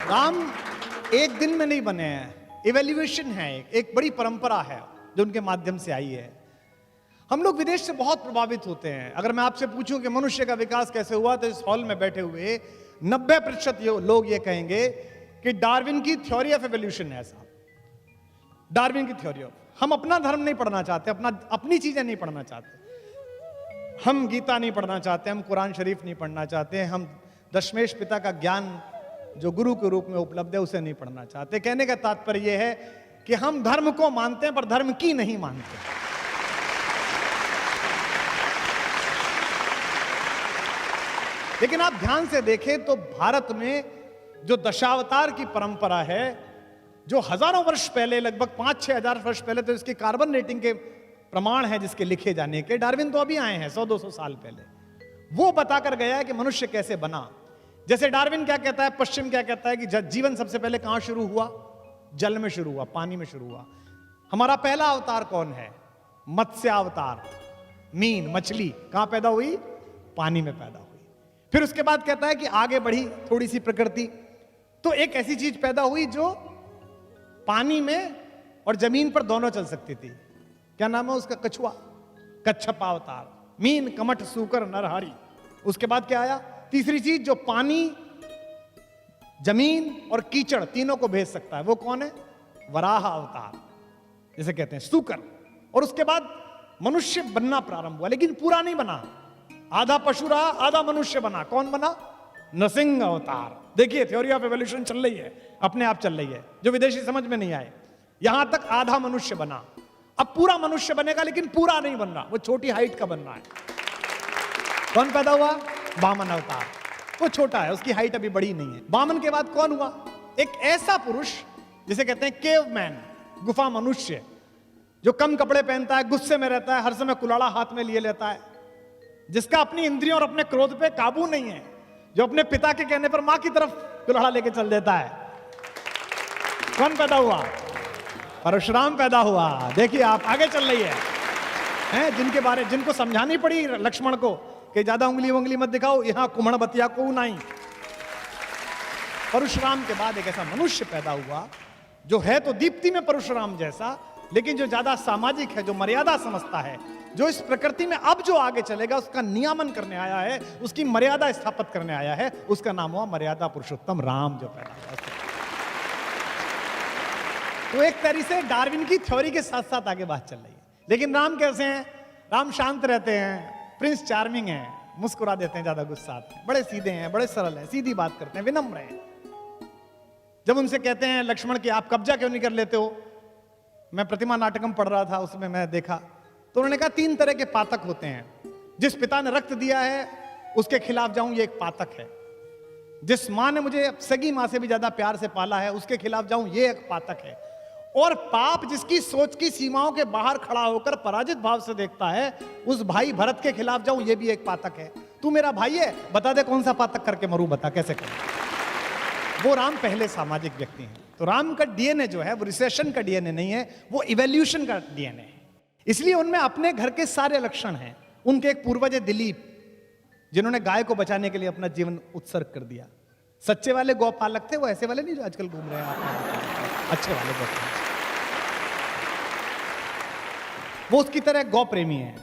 राम एक दिन में नहीं बने हैं, इवैल्यूएशन है, एक बड़ी परंपरा है जो उनके माध्यम से आई है। हम लोग विदेश से बहुत प्रभावित होते हैं। अगर मैं आपसे पूछूं कि मनुष्य का विकास कैसे हुआ, तो इस हॉल में बैठे हुए 90% लोग ये कहेंगे कि डार्विन की थ्योरी ऑफ एवोल्यूशन है। साहब, डार्विन की थ्योरी ऑफ, हम अपना धर्म नहीं पढ़ना चाहते, अपनी चीजें नहीं पढ़ना चाहते, हम गीता नहीं पढ़ना चाहते, हम कुरान शरीफ नहीं पढ़ना चाहते, हम दशमेश पिता का ज्ञान जो गुरु के रूप में उपलब्ध है उसे नहीं पढ़ना चाहते। कहने का तात्पर्य यह है कि हम धर्म को मानते हैं पर धर्म की नहीं मानते। लेकिन आप ध्यान से देखें तो भारत में जो दशावतार की परंपरा है, जो हजारों वर्ष पहले, लगभग 5-6 हजार वर्ष पहले, तो इसकी कार्बन रेटिंग के प्रमाण है जिसके लिखे जाने के। डार्विन तो अभी आए हैं 100-200 साल पहले, वो बताकर गया है कि मनुष्य कैसे बना। जैसे डार्विन क्या कहता है, पश्चिम क्या कहता है कि जीवन सबसे पहले कहां शुरू हुआ? जल में शुरू हुआ, पानी में शुरू हुआ। हमारा पहला अवतार कौन है? मत्स्य अवतार, मीन, मछली कहां पैदा हुई? पानी में पैदा हुई। फिर उसके बाद कहता है कि आगे बढ़ी थोड़ी सी प्रकृति, तो एक ऐसी चीज पैदा हुई जो पानी में और जमीन पर दोनों चल सकती थी। क्या नाम है उसका? कछुआ, कच्छप अवतार, मीन, कमठ, सूकर, नरहरि। उसके बाद क्या आया? तीसरी चीज जो पानी, जमीन और कीचड़ तीनों को भेज सकता है, वो कौन है? वराह अवतार, जिसे कहते हैं सूकर। और उसके बाद मनुष्य बनना प्रारंभ हुआ, लेकिन पूरा नहीं बना। आधा पशु रहा, आधा मनुष्य बना। कौन बना? नरसिंह अवतार। देखिए, थ्योरी ऑफ एवोल्यूशन चल रही है, अपने आप चल रही है, जो विदेशी समझ में नहीं आए। यहां तक आधा मनुष्य बना, अब पूरा मनुष्य बनेगा, लेकिन पूरा नहीं बन रहा, वो छोटी हाइट का बन रहा है। कौन पैदा हुआ? वामन अवतार। वो छोटा है, उसकी हाइट अभी बड़ी नहीं है। वामन के बाद कौन हुआ? एक ऐसा पुरुष जिसे कहते हैं केवमैन, गुफा मनुष्य, जो कम कपड़े पहनता है, गुस्से में रहता है, हर समय कुलाड़ा हाथ में लिए लेता है, जिसका अपनी इंद्रियों और अपने क्रोध पे काबू नहीं है, जो अपने पिता के कहने पर मां की तरफ कुल्हाड़ा लेके चल देता है। कौन पैदा हुआ? परशुराम पैदा हुआ। देखिए, आप आगे चल रही है, जिनको समझानी पड़ी लक्ष्मण को कि ज्यादा उंगली मत दिखाओ, यहां कुम्हण बतिया को नहीं। परशुराम के बाद एक ऐसा मनुष्य पैदा हुआ जो है तो दीप्ति में परशुराम जैसा, लेकिन जो ज्यादा सामाजिक है, जो मर्यादा समझता है, जो इस प्रकृति में अब जो आगे चलेगा उसका नियामन करने आया है, उसकी मर्यादा स्थापित करने आया है। उसका नाम हुआ मर्यादा पुरुषोत्तम राम, जो पैदा हुआ। तो एक तरीके से डार्विन की थ्योरी के साथ साथ आगे बात चल रही है। लेकिन राम कैसे हैं? राम शांत रहते हैं, प्रिंस चार्मिंग हैं, मुस्कुरा देते हैं, ज्यादा गुस्सा आते हैं, बड़े सीधे हैं, बड़े सरल हैं, सीधी बात करते हैं, विनम्र हैं। जब उनसे कहते हैं लक्ष्मण कि आप कब्जा क्यों नहीं कर लेते हो, मैं प्रतिमा नाटकम पढ़ रहा था, उसमें मैं देखा, तो उन्होंने कहा 3 तरह के पातक होते हैं। जिस पिता ने रक्त दिया है उसके खिलाफ जाऊं, ये एक पातक है। जिस मां ने मुझे सगी मां से भी ज्यादा प्यार से पाला है, उसके खिलाफ जाऊं, ये एक पातक है। और पाप जिसकी सोच की सीमाओं के बाहर खड़ा होकर पराजित भाव से देखता है, उस भाई भरत के खिलाफ जाऊं, ये भी एक पातक है। तू मेरा भाई है, बता दे कौन सा पातक करके मरूं, बता कैसे करूं। वो राम पहले सामाजिक व्यक्ति हैं। तो राम का डीएनए जो है वो रिसेशन का डीएनए नहीं है, वो इवोल्यूशन का डीएनए है। इसलिए उनमें अपने घर के सारे लक्षण हैं। उनके एक पूर्वज है दिलीप, जिन्होंने गाय को बचाने के लिए अपना जीवन उत्सर्ग कर दिया। सच्चे वाले गौपालक थे, वो ऐसे वाले नहीं जो आजकल घूम रहे हैं, अच्छे वाले गौपालक। वो उसकी तरह गौ प्रेमी है,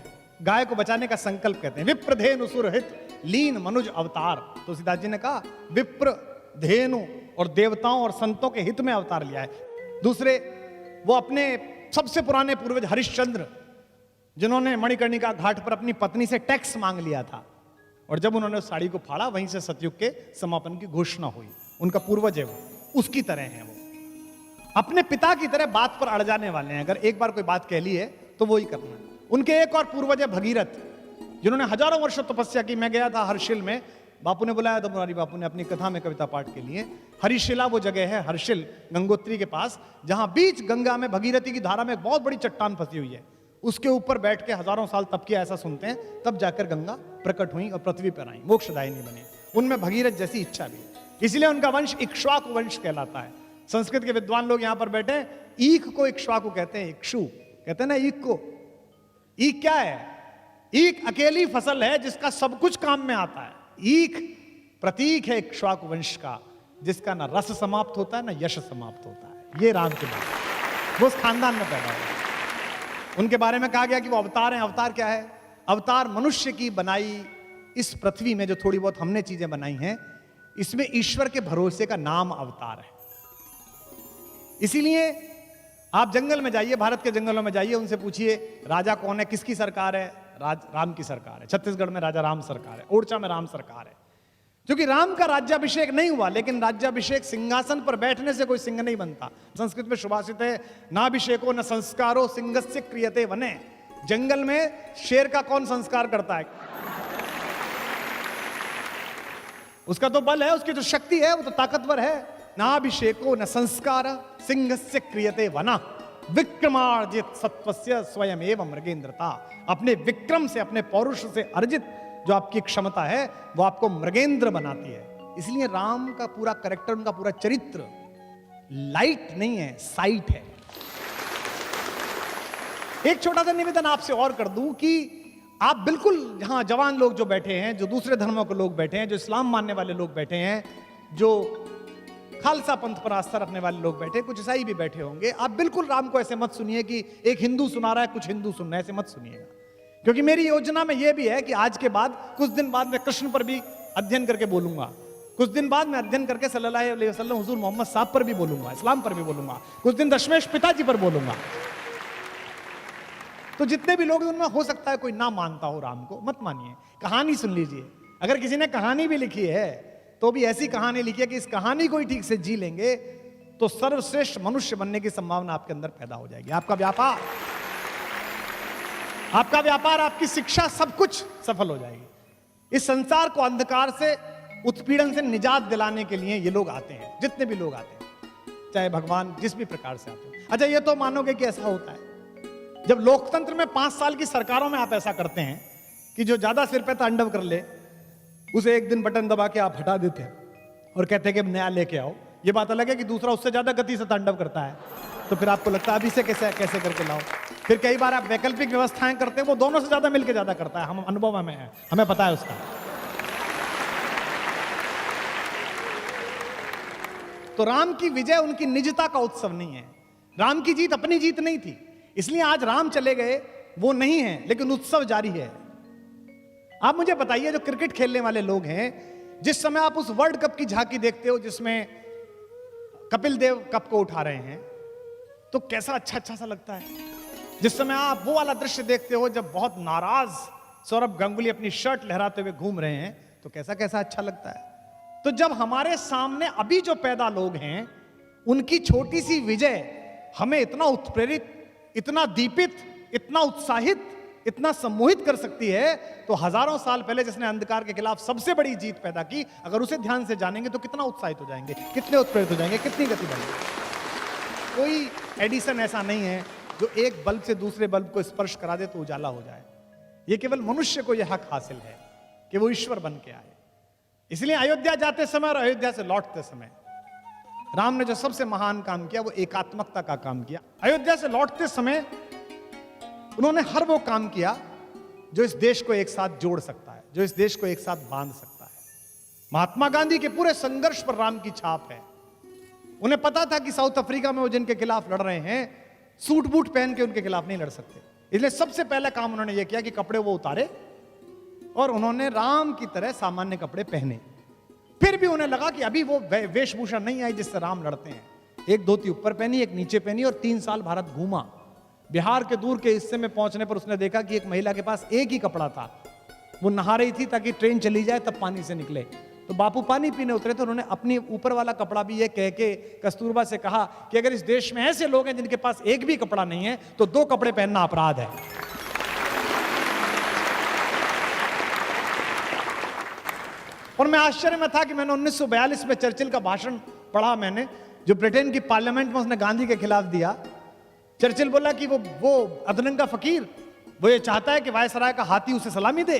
गाय को बचाने का संकल्प कहते हैं। विप्र धेनु सुरहित लीन मनुज अवतार। तुलसीदास जी ने कहा विप्र, धेनु और देवताओं और संतों के हित में अवतार लिया है। दूसरे, वो अपने सबसे पुराने पूर्वज हरिश्चंद्र, जिन्होंने मणिकर्णिका घाट पर अपनी पत्नी से टैक्स मांग लिया था, और जब उन्होंने उस साड़ी को फाड़ा, वहीं से सतयुग के समापन की घोषणा हुई। उनका पूर्वज है वो, उसकी तरह है वो। अपने पिता की तरह बात पर अड़ जाने वाले हैं। अगर एक बार कोई बात कह ली है तो वो ही करना है। उनके एक और पूर्वज है भगीरथ, जिन्होंने हजारों वर्षों तपस्या की। मैं गया था हर्षिल में, बापू ने बुलाया था, मुरारी बापू ने अपनी कथा में कविता पाठ के लिए। हरिशिला वो जगह है, हर्षिल गंगोत्री के पास, जहां बीच गंगा में भगीरथी की धारा में एक बहुत बड़ी चट्टान फंसी हुई है। उसके ऊपर बैठ के हजारों साल तप किया, ऐसा सुनते हैं। तब जाकर गंगा प्रकट हुई और पृथ्वी पर आई, मोक्षदायिनी बनी। उनमें भगीरथ जैसी इच्छा भी, इसलिए उनका वंश इक्ष्वाकु वंश कहलाता है। संस्कृत के विद्वान लोग यहां पर बैठे, ईख को इक्ष्वाकु कहते हैं, इक्षु कहते हैं ना ईख को। ईख क्या है? ईख अकेली फसल है जिसका सब कुछ काम में आता है। ईख प्रतीक है इक्ष्वाकु वंश का। जिसका ना रस समाप्त होता है ना यश समाप्त होता है। ये राम के बारे, वो उस खानदान में पैदा हुए। उनके बारे में कहा गया कि वो अवतार हैं। अवतार क्या है? अवतार मनुष्य की बनाई इस पृथ्वी में जो थोड़ी बहुत हमने चीजें बनाई हैं, इसमें ईश्वर के भरोसे का नाम अवतार है। इसीलिए आप जंगल में जाइए, भारत के जंगलों में जाइए, उनसे पूछिए राजा कौन है, किसकी सरकार है? राम की सरकार है। छत्तीसगढ़ में राजा राम सरकार है, ओडिशा में राम सरकार है। क्योंकि राम का राज्याभिषेक नहीं हुआ, लेकिन राज्याभिषेक सिंहासन पर बैठने से कोई सिंह नहीं बनता। संस्कृत में सुभाषित है, नाभिषेको न संस्कारो सिंहस्य क्रियते वने। जंगल में शेर का कौन संस्कार करता है? उसका तो बल है, उसकी तो शक्ति है, वो तो ताकतवर है। नाभिषेको न संस्कार सिंहस्य क्रियते वना विक्रमार्जित सत्वस्य स्वयं एवं मृगेंद्रता। अपने विक्रम से, अपने पौरुष से अर्जित जो आपकी क्षमता है वो आपको मृगेंद्र बनाती है। इसलिए राम का पूरा कैरेक्टर, उनका पूरा चरित्र लाइट नहीं है, साइट है। एक छोटा सा निवेदन आपसे और कर दूं कि आप बिल्कुल यहां जवान लोग जो बैठे हैं, जो दूसरे धर्मों के लोग बैठे हैं, जो इस्लाम मानने वाले लोग बैठे हैं, जो खालसा पंथ पर आस्था रखने वाले लोग बैठे, कुछ ईसाई भी बैठे होंगे, आप बिल्कुल राम को ऐसे मत सुनिए कि एक हिंदू सुना रहा है, कुछ हिंदू सुन रहे हैं, ऐसे मत सुनिएगा। क्योंकि मेरी योजना में यह भी है कि आज के बाद कुछ दिन बाद मैं कृष्ण पर भी अध्ययन करके बोलूंगा, कुछ दिन बाद मैं अध्ययन करके सल्लल्लाहु अलैहि वसल्लम हुजूर मोहम्मद साहब पर भी बोलूंगा, इस्लाम पर भी बोलूंगा, कुछ दिन दशमेश पिताजी पर बोलूंगा। तो जितने भी लोग हैं उनमें हो सकता है कोई ना मानता हो राम को, मत मानिए, कहानी सुन लीजिए। अगर किसी ने कहानी भी लिखी है तो भी ऐसी कहानी लिखी है कि इस कहानी को ही ठीक से जी लेंगे तो सर्वश्रेष्ठ मनुष्य बनने की संभावना आपके अंदर पैदा हो जाएगी। आपका व्यापार, आपकी शिक्षा, सब कुछ सफल हो जाएगी। इस संसार को अंधकार से, उत्पीड़न से निजात दिलाने के लिए ये लोग आते हैं, जितने भी लोग आते हैं, चाहे भगवान जिस भी प्रकार से आते हैं। अच्छा, ये तो मानोगे कि ऐसा होता है जब लोकतंत्र में 5 साल की सरकारों में आप ऐसा करते हैं कि जो ज्यादा सिर पे तांडव कर ले उसे एक दिन बटन दबा के आप हटा देते हैं और कहते हैं कि नया लेके आओ। ये बात अलग है कि दूसरा उससे ज्यादा गति से तांडव करता है, तो फिर आपको लगता है अभी से कैसे करके लाओ। फिर कई बार आप वैकल्पिक व्यवस्थाएं करते हैं, वो दोनों से ज्यादा मिलकर ज्यादा करता है। हम अनुभव में है, हमें पता है उसका। तो राम की विजय उनकी निजता का उत्सव नहीं है, राम की जीत अपनी जीत नहीं थी। इसलिए आज राम चले गए वो नहीं है, लेकिन उत्सव जारी है। आप मुझे बताइए, जो क्रिकेट खेलने वाले लोग हैं, जिस समय आप उस वर्ल्ड कप की झांकी देखते हो जिसमें कपिल देव कप को उठा रहे हैं, तो कैसा अच्छा सा लगता है। जिस समय आप वो वाला दृश्य देखते हो जब बहुत नाराज सौरभ गांगुली अपनी शर्ट लहराते हुए घूम रहे हैं, तो कैसा अच्छा लगता है। तो जब हमारे सामने अभी जो पैदा लोग हैं, उनकी छोटी सी विजय हमें इतना उत्प्रेरित, इतना दीपित, इतना उत्साहित, इतना सम्मोहित कर सकती है, तो हजारों साल पहले जिसने अंधकार के खिलाफ सबसे बड़ी जीत पैदा की, अगर उसे ध्यान से जानेंगे तो कितना उत्साहित हो जाएंगे, कितने उत्प्रेरित हो जाएंगे, कितनी गति बढ़ेगी। कोई एडिसन ऐसा नहीं है जो एक बल्ब से दूसरे बल्ब को स्पर्श करा दे तो उजाला हो जाए। यह केवल मनुष्य को यह हक हासिल है कि वो ईश्वर बन के आए। इसलिए अयोध्या जाते समय और अयोध्या से लौटते समय राम ने जो सबसे महान काम किया वो एकात्मकता का काम किया। अयोध्या से लौटते समय उन्होंने हर वो काम किया जो इस देश को एक साथ जोड़ सकता है, जो इस देश को एक साथ बांध सकता है। महात्मा गांधी के पूरे संघर्ष पर राम की छाप है। उन्हें पता था कि साउथ अफ्रीका में वो जिनके खिलाफ लड़ रहे हैं, सूट बूट पहन के उनके खिलाफ नहीं लड़ सकते। इसलिए सबसे पहला काम उन्होंने ये किया कि कपड़े वो उतारे और उन्होंने राम की तरह सामान्य कपड़े पहने। फिर भी उन्हें लगा कि अभी वो वेशभूषा नहीं आई जिससे राम लड़ते हैं। एक धोती ऊपर पहनी, एक नीचे पहनी और 3 साल भारत घूमा। बिहार के दूर के हिस्से में पहुंचने पर उसने देखा कि एक महिला के पास एक ही कपड़ा था, वो नहा रही थी ताकि ट्रेन चली जाए तब पानी से निकले। तो बापू पानी पीने उतरे तो उन्होंने अपने ऊपर वाला कपड़ा भी ये कह के कस्तूरबा से कहा कि अगर इस देश में ऐसे लोग हैं जिनके पास एक भी कपड़ा नहीं है तो 2 कपड़े पहनना अपराध है। और मैं आश्चर्य में था कि मैंने 1942 में चर्चिल का भाषण पढ़ा, मैंने जो ब्रिटेन की पार्लियामेंट में उसने गांधी के खिलाफ दिया। चर्चिल बोला कि वो अधरंगा फकीर, वो ये चाहता है कि वायसराय का हाथी उसे सलामी दे।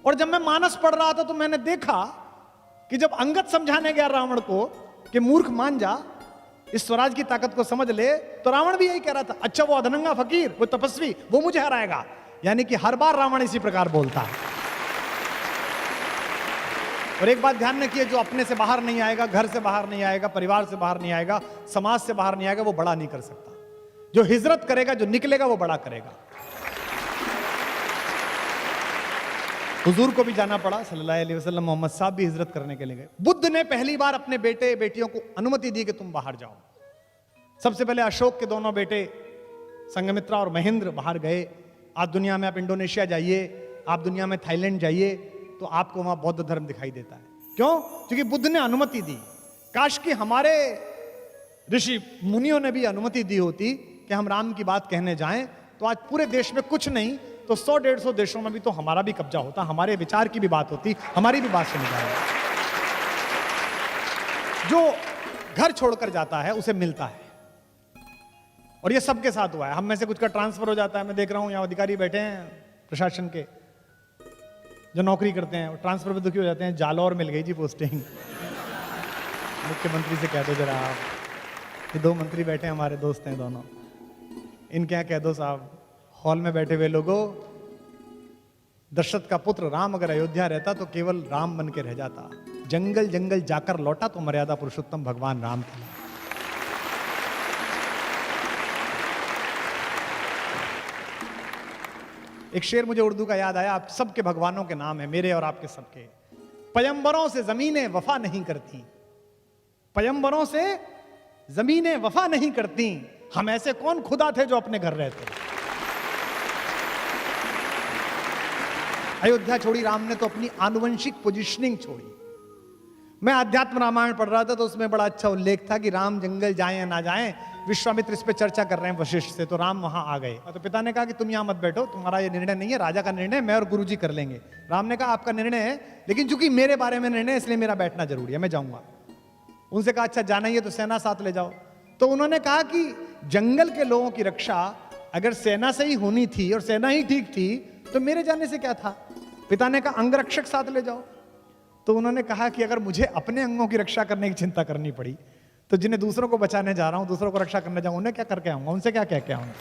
और जब मैं मानस पढ़ रहा था तो मैंने देखा कि जब अंगद समझाने गया रावण को कि मूर्ख मान जा, इस स्वराज की ताकत को समझ ले, तो रावण भी यही कह रहा था, अच्छा वो अधरंगा फकीर, वो तपस्वी, वो मुझे हराएगा। यानी कि हर बार रावण इसी प्रकार बोलता है। और एक बात ध्यान रखिए, जो अपने से बाहर नहीं आएगा, घर से बाहर नहीं आएगा, परिवार से बाहर नहीं आएगा, समाज से बाहर नहीं आएगा, वो बड़ा नहीं कर सकता। जो हिजरत करेगा, जो निकलेगा, वो बड़ा करेगा। हुजूर को भी जाना पड़ा सल्लल्लाहु अलैहि वसल्लम, मोहम्मद साहब भी हिजरत करने के लिए गए। बुद्ध ने पहली बार अपने बेटे बेटियों को अनुमति दी कि तुम बाहर जाओ। सबसे पहले अशोक के दोनों बेटे संघमित्रा और महेंद्र बाहर गए। आज दुनिया में आप इंडोनेशिया जाइए, आप दुनिया में थाईलैंड जाइए, तो आपको वहां बौद्ध धर्म दिखाई देता है। क्यों? क्योंकि बुद्ध ने अनुमति दी। काश कि हमारे ऋषि मुनियों ने भी अनुमति दी होती कि हम राम की बात कहने जाएं, तो आज पूरे देश में कुछ नहीं तो 100-150 देशों में भी तो हमारा भी कब्जा होता, हमारे विचार की भी बात होती, हमारी भी बात सुनी जाए। जो घर छोड़कर जाता है उसे मिलता है, और ये सबके साथ हुआ है। हम में से कुछ का ट्रांसफर हो जाता है। मैं देख रहा हूं यहां अधिकारी बैठे हैं प्रशासन के, जो नौकरी करते हैं, ट्रांसफर पे दुखी हो जाते हैं, जालौर मिल गई जी पोस्टिंग। मुख्यमंत्री से कह दो जरा आप, ये 2 मंत्री बैठे हैं, हमारे दोस्त हैं दोनों, इनके यहाँ कह दो साहब, हॉल में बैठे हुए लोगों, दशरथ का पुत्र राम अगर अयोध्या रहता तो केवल राम बन के रह जाता। जंगल जंगल जाकर लौटा तो मर्यादा पुरुषोत्तम भगवान राम था। एक शेर मुझे उर्दू का याद आया, आप सबके भगवानों के नाम है, मेरे और आपके सबके। पयंबरों से जमीनें वफा नहीं करती, पयंबरों से जमीनें वफा नहीं करती, हम ऐसे कौन खुदा थे जो अपने घर रहते। अयोध्या छोड़ी राम ने तो अपनी आनुवंशिक पोजीशनिंग छोड़ी। मैं अध्यात्म रामायण पढ़ रहा था तो उसमें बड़ा अच्छा उल्लेख था कि राम जंगल जाएं या ना जाएं, विश्वामित्र इस पे चर्चा कर रहे हैं वशिष्ठ से, तो राम वहां आ गए। तो पिता ने कहा कि तुम यहां मत बैठो, तुम्हारा ये निर्णय नहीं है, राजा का निर्णय मैं और गुरुजी कर लेंगे। राम ने कहा आपका निर्णय है, लेकिन चूंकि मेरे बारे में निर्णय है इसलिए मेरा बैठना जरूरी है, मैं जाऊंगा। उनसे कहा अच्छा जाना ही है तो सेना साथ ले जाओ। तो उन्होंने कहा कि जंगल के लोगों की रक्षा अगर सेना से ही होनी थी और सेना ही ठीक थी तो मेरे जाने से क्या था। पिता ने कहा अंगरक्षक साथ ले जाओ। तो उन्होंने कहा कि अगर मुझे अपने अंगों की रक्षा करने की चिंता करनी पड़ी तो जिन्हें दूसरों को बचाने जा रहा हूं, दूसरों को रक्षा करने जाऊं, उन्हें क्या करके आऊंगा, उनसे क्या कह के आऊंगा।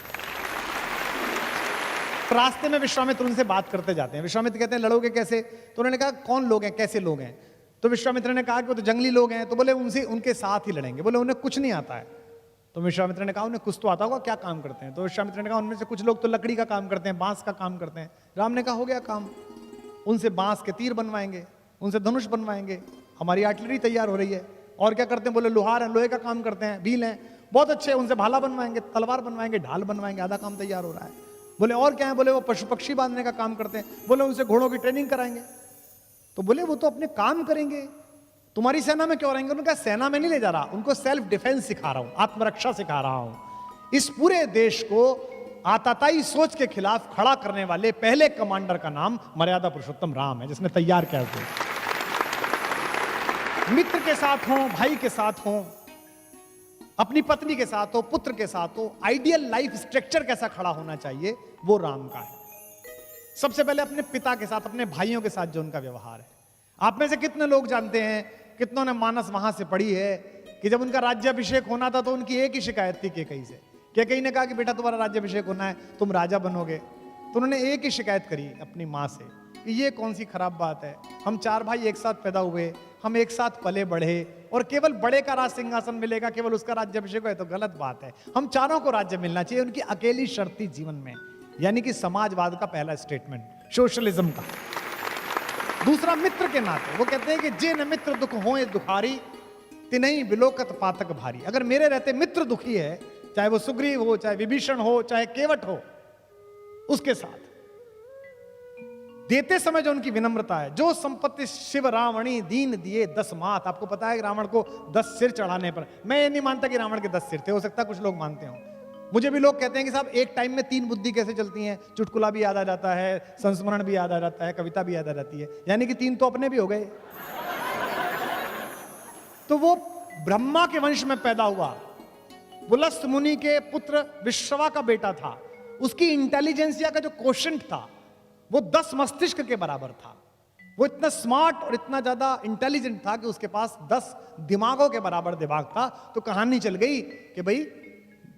रास्ते में विश्वामित्र उनसे बात करते जाते हैं। विश्वामित्र कहते हैं लड़ोगे कैसे? तो उन्होंने कहा कौन लोग हैं, कैसे लोग हैं? तो विश्वामित्र ने कहा कि वो तो जंगली लोग हैं। तो बोले उनसे उनके साथ ही लड़ेंगे। बोले उन्हें कुछ नहीं आता है। तो विश्वामित्र ने कहा उन्हें कुछ तो आता होगा, क्या काम करते हैं? तो विश्वामित्र ने कहा उनमें से कुछ लोग तो लकड़ी का काम करते हैं, बांस का काम करते हैं। राम ने कहा हो गया काम, उनसे बांस के तीर बनवाएंगे, उनसे धनुष बनवाएंगे, हमारी आर्टिलरी तैयार हो रही है। और क्या करते हैं? बोले लोहार हैं, लोहे का काम करते हैं, भील हैं, बहुत अच्छे, उनसे भाला बनवाएंगे, तलवार बनवाएंगे, ढाल बनवाएंगे, आधा काम तैयार हो रहा है। बोले और क्या है? बोले वो पशु पक्षी बांधने का काम करते हैं। बोले उनसे घोड़ों की ट्रेनिंग कराएंगे। तो बोले वो तो अपने काम करेंगे, तुम्हारी सेना में क्यों रहेंगे? उन्होंने कहा सेना में नहीं ले जा रहा, उनको सेल्फ डिफेंस सिखा रहा हूं, आत्मरक्षा सिखा रहा हूं। इस पूरे देश को आताताई सोच के खिलाफ खड़ा करने वाले पहले कमांडर का नाम मर्यादा पुरुषोत्तम राम है, जिसने तैयार किया है। मित्र के साथ हो, भाई के साथ हो, अपनी पत्नी के साथ हो, पुत्र के साथ हो, आइडियल लाइफ स्ट्रक्चर कैसा खड़ा होना चाहिए वो राम का है। सबसे पहले अपने पिता के साथ, अपने भाइयों के साथ जो उनका व्यवहार है। आप में से कितने लोग जानते हैं, कितनों ने मानस वहां से पढ़ी है कि जब उनका राज्याभिषेक होना था तो उनकी एक ही शिकायत थी केकई से। केकई ने कहा कि बेटा तुम्हारा राज्याभिषेक होना है, तुम राजा बनोगे। तो उन्होंने एक ही शिकायत करी अपनी माँ से कि ये कौन सी खराब बात है, हम 4 भाई एक साथ पैदा हुए, हम एक साथ पले बढ़े और केवल बड़े का राज सिंहासन मिलेगा, केवल उसका राज्याभिषेक है तो गलत बात है, हम चारों को राज्य मिलना चाहिए। उनकी अकेली शर्त थी जीवन में, यानी कि समाजवाद का पहला स्टेटमेंट, सोशलिज्म का। दूसरा मित्र के नाते वो कहते हैं कि जे न मित्र दुख होए दुखारी तिनहि बिलोकत पातक भारी। अगर मेरे रहते मित्र दुखी है, चाहे वो सुग्रीव हो, चाहे विभीषण हो, चाहे केवट हो, उसके साथ देते समय जो उनकी विनम्रता है, जो संपत्ति शिव रावणी दीन दिए 10 मात। आपको पता है कि रावण को 10 सिर चढ़ाने पर, मैं ये नहीं मानता कि रावण के 10 सिर थे, हो सकता है कुछ लोग मानते हो। मुझे भी लोग कहते हैं कि साहब एक टाइम में 3 बुद्धि कैसे चलती हैं, चुटकुला भी याद आ जाता है, संस्मरण भी याद आ जाता है, कविता भी याद आ जाती है, यानी कि 3 तो अपने भी हो गए। तो वो ब्रह्मा के वंश में पैदा हुआ, पुलस्त मुनि के पुत्र विश्रवा का बेटा था। उसकी इंटेलिजेंसिया का जो क्वोशंट था वो 10 मस्तिष्क के बराबर था। वो इतना स्मार्ट और इतना ज्यादा इंटेलिजेंट था कि उसके पास 10 दिमागों के बराबर दिमाग था। तो कहानी चल गई कि भाई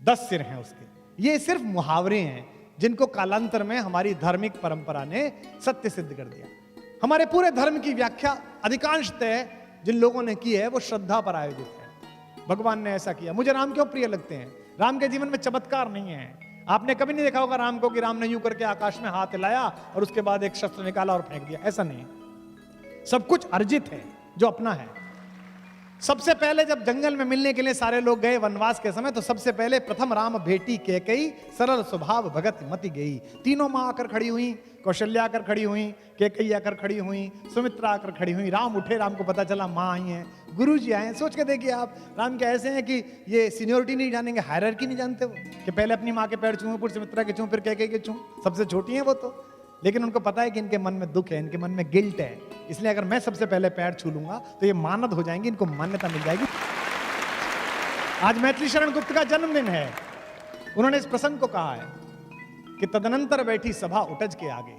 10 सिर हैं उसके। ये सिर्फ मुहावरे हैं जिनको कालांतर में हमारी धार्मिक परंपरा ने सत्य सिद्ध कर दिया। हमारे पूरे धर्म की व्याख्या अधिकांशतः जिन लोगों ने की है वो श्रद्धा पर आयोजित है। भगवान ने ऐसा किया। मुझे राम क्यों प्रिय लगते हैं? राम के जीवन में चमत्कार नहीं है। आपने कभी नहीं देखा होगा राम को कि राम ने यूं करके आकाश में हाथ हिलाया और उसके बाद एक शस्त्र निकाला और फेंक दिया, ऐसा नहीं है। सब कुछ अर्जित है जो अपना है। सबसे पहले जब जंगल में मिलने के लिए सारे लोग गए वनवास के समय, तो सबसे पहले प्रथम राम भेटी कैकेयी, सरल स्वभाव भगत मति गई। तीनों मां आकर खड़ी हुई, कौशल्या आकर खड़ी हुई, कैकेयी आकर खड़ी हुई, सुमित्रा आकर खड़ी हुई। राम उठे, राम को पता चला मां आई हैं, गुरु जी आए हैं। सोच के देखिए आप, राम के ऐसे हैं कि ये सीनियोरिटी नहीं जानेंगे, हायरार्की नहीं जानते वो, कि पहले अपनी माँ के पैर छूं, फिर सुमित्रा के छूं, फिर कैकेयी के छूं। सबसे छोटी हैं वो तो, लेकिन उनको पता है कि इनके मन में दुख है, इनके मन में गिल्ट है, इसलिए अगर मैं सबसे पहले पैर छू लूंगा तो ये मानद हो जाएंगे, इनको मान्यता मिल जाएगी। आज मैथिली शरण गुप्त का जन्मदिन है। उन्होंने इस प्रसंग को कहा है कि तदनंतर बैठी सभा उठज के आगे,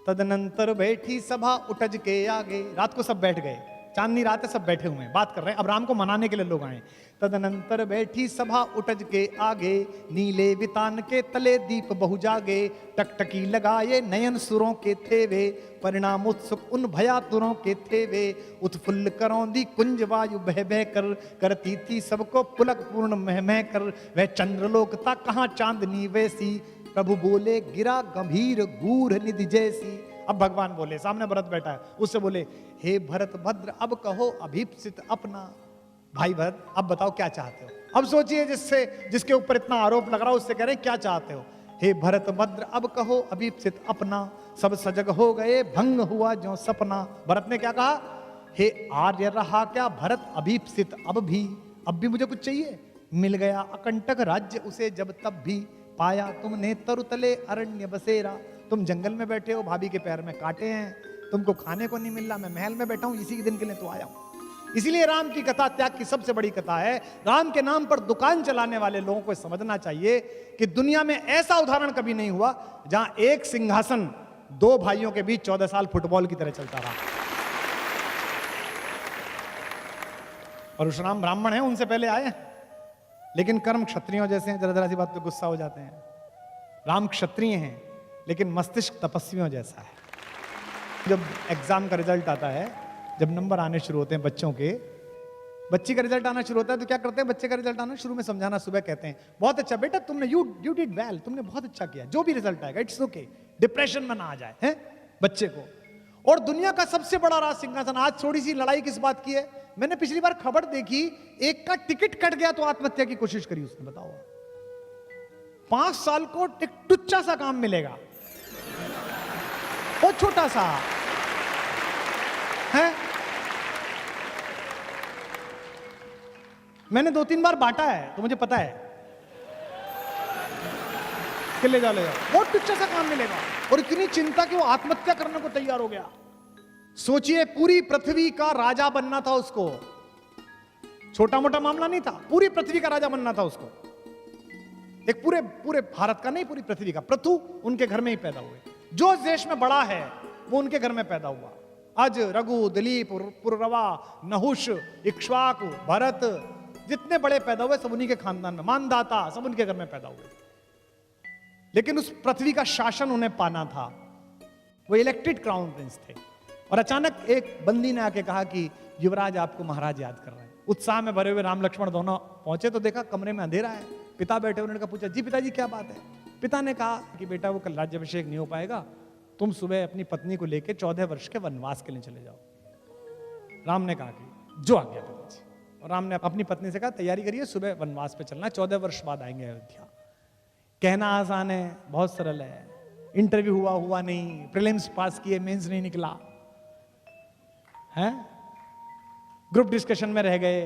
तदनंतर बैठी सभा उठज के आगे। रात को सब बैठ गए, चांदनी रात है, सब बैठे हुए हैं, बात कर रहे हैं। अब राम को मनाने के लिए लोग आए। तदनंतर बैठी सभा उठज के आगे, नीले वितान के तले दीप बहु जागे। टकटकी लगाए नयन सुरों के थे वे, परिणाम उत्सुक उन भयातुरों के थे वे। उत्फुल्ल करौंदी कुंज वायु बह बह कर, करती थी सबको पुलक पूर्ण मह मह कर। वह चंद्रलोकता कहाँ चांदनी वैसी, प्रभु बोले गिरा गंभीर गूढ़ निधि जैसी। अब भगवान बोले, सामने भरत बैठा है, उससे बोले, हे भरत भद्र अब कहो अभीप्सित अपना। भाई भरत अब बताओ क्या चाहते हो। अब सोचिए जिसके ऊपर इतना आरोप लग रहा है उससे कह रहे हैं क्या चाहते हो। हे भरत भद्र अब कहो अभीप्सित अपना, सब सजग हो गए भंग हुआ जो सपना। भरत ने क्या कहा, हे आर्य रहा क्या भरत अभीप्सित अब भी मुझे कुछ चाहिए। मिल गया अकंटक राज्य उसे जब तब भी, पाया तुमने तरुतले अरण्य बसेरा। तुम जंगल में बैठे हो, भाभी के पैर में कांटे हैं, तुमको खाने को नहीं मिल रहा, मैं महल में बैठा हूं, इसी के दिन के लिए तो आया हूं। इसीलिए राम की कथा त्याग की सबसे बड़ी कथा है। राम के नाम पर दुकान चलाने वाले लोगों को समझना चाहिए कि दुनिया में ऐसा उदाहरण कभी नहीं हुआ जहां एक सिंहासन दो भाइयों के बीच 14 साल फुटबॉल की तरह चलता रहा। परशुराम ब्राह्मण है, उनसे पहले आए, लेकिन कर्म क्षत्रियों जैसे हैं, जरा जरा सी बात पे गुस्सा हो जाते हैं। राम क्षत्रिय हैं लेकिन मस्तिष्क तपस्वियों जैसा है। जब एग्जाम का रिजल्ट आता है, जब नंबर आने शुरू होते हैं बच्चों के, बच्ची का रिजल्ट आना शुरू होता है तो क्या करते हैं, बच्चे का रिजल्ट आना शुरू में समझाना, सुबह कहते हैं बहुत अच्छा बेटा तुमने यू डिड वेल, तुमने बहुत अच्छा किया, जो भी रिजल्ट आएगा इट्स ओके, डिप्रेशन में ना आ जाए हैं बच्चे को। और दुनिया का सबसे बड़ा राज सिंहासन। आज थोड़ी सी लड़ाई किस बात की है, मैंने पिछली बार खबर देखी, एक का टिकट कट गया तो आत्महत्या की कोशिश करी उसने। बताओ 5 साल को एक टुच्चा सा काम मिलेगा, वो छोटा सा है। मैंने 2-3 बार बांटा है तो मुझे पता है कि ले जाओ बहुत टुच्चा सा काम मिलेगा। और इतनी चिंता कि वो आत्महत्या करने को तैयार हो गया। सोचिए पूरी पृथ्वी का राजा बनना था उसको, छोटा मोटा मामला नहीं था, पूरी पृथ्वी का राजा बनना था उसको। एक पूरे भारत का नहीं, पूरी पृथ्वी का। पृथु उनके घर में ही पैदा हुए, जो देश में बड़ा है वो उनके घर में पैदा हुआ। अज, रघु, दिलीप, पुररवा, नहुष, इक्ष्वाकु, भरत, जितने बड़े पैदा हुए सब उन्हीं के खानदान में, मानदाता सब उनके घर में पैदा हुए। लेकिन उस पृथ्वी का शासन उन्हें पाना था, वो इलेक्टेड क्राउन प्रिंस थे। और अचानक एक बंदी ने आके कहा कि युवराज आपको महाराज याद कर रहे हैं। उत्साह में भरे हुए राम लक्ष्मण दोनों पहुंचे तो देखा कमरे में अंधेरा है, पिता बैठे। उन्होंने कहा, पूछा जी पिताजी क्या बात है। पिता ने कहा कि बेटा वो कल राज्याभिषेक नहीं हो पाएगा, तुम सुबह अपनी पत्नी को लेकर 14 वर्ष के वनवास के लिए चले जाओ। राम ने कहा कि जो आ गया पिताजी। और राम ने अपनी पत्नी से कहा तैयारी करिए, सुबह वनवास पे चलना, 14 वर्ष बाद आएंगे अयोध्या। कहना आसान है, बहुत सरल है। इंटरव्यू हुआ नहीं, प्रीलिम्स पास किए, मेंस नहीं निकला है, ग्रुप डिस्कशन में रह गए।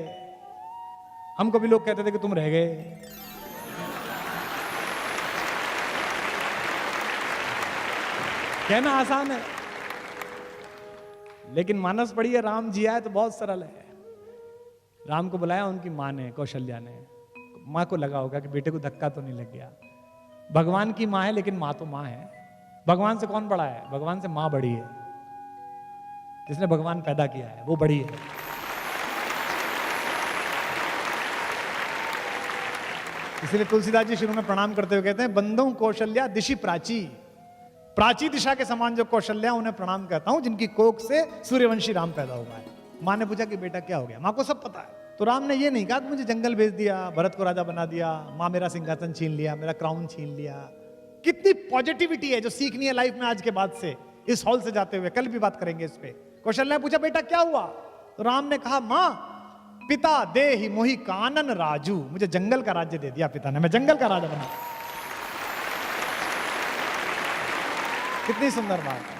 हमको भी लोग कहते थे कि तुम रह गए। कहना आसान है लेकिन मानस पड़ी है, राम जी आए तो बहुत सरल है। राम को बुलाया उनकी माँ ने, कौशल्या ने। माँ को लगा होगा कि बेटे को धक्का तो नहीं लग गया। भगवान की माँ है लेकिन माँ तो माँ है। भगवान से कौन बड़ा है, भगवान से माँ बड़ी है। जिसने भगवान पैदा किया है वो बड़ी है। इसलिए तुलसीदास जी शुरू में प्रणाम करते हुए कहते हैं, बंदों कौशल्या दिशि प्राची, प्राची दिशा के समान जो कौशल्या, उन्हें प्रणाम कहता हूं, जिनकी कोख से सूर्यवंशी राम पैदा हुआ है। माँ ने पूछा कि बेटा क्या हो गया? माँ को सब पता है। तो राम ने ये नहीं कहा कि मुझे जंगल भेज दिया, भरत को राजा बना दिया, माँ मेरा सिंहासन छीन लिया, मेरा क्राउन छीन लिया। कितनी पॉजिटिविटी है जो सीखनी है लाइफ में आज के बाद से, इस हॉल से जाते हुए। कल भी बात करेंगे इस पे। कौशल्या ने पूछा बेटा क्या हुआ? तो राम ने कहा माँ, पिता दे ही मोहि कानन राजू, मुझे जंगल का राज्य दे दिया पिता ने, मैं जंगल का राजा बना। कितनी सुंदर बात है।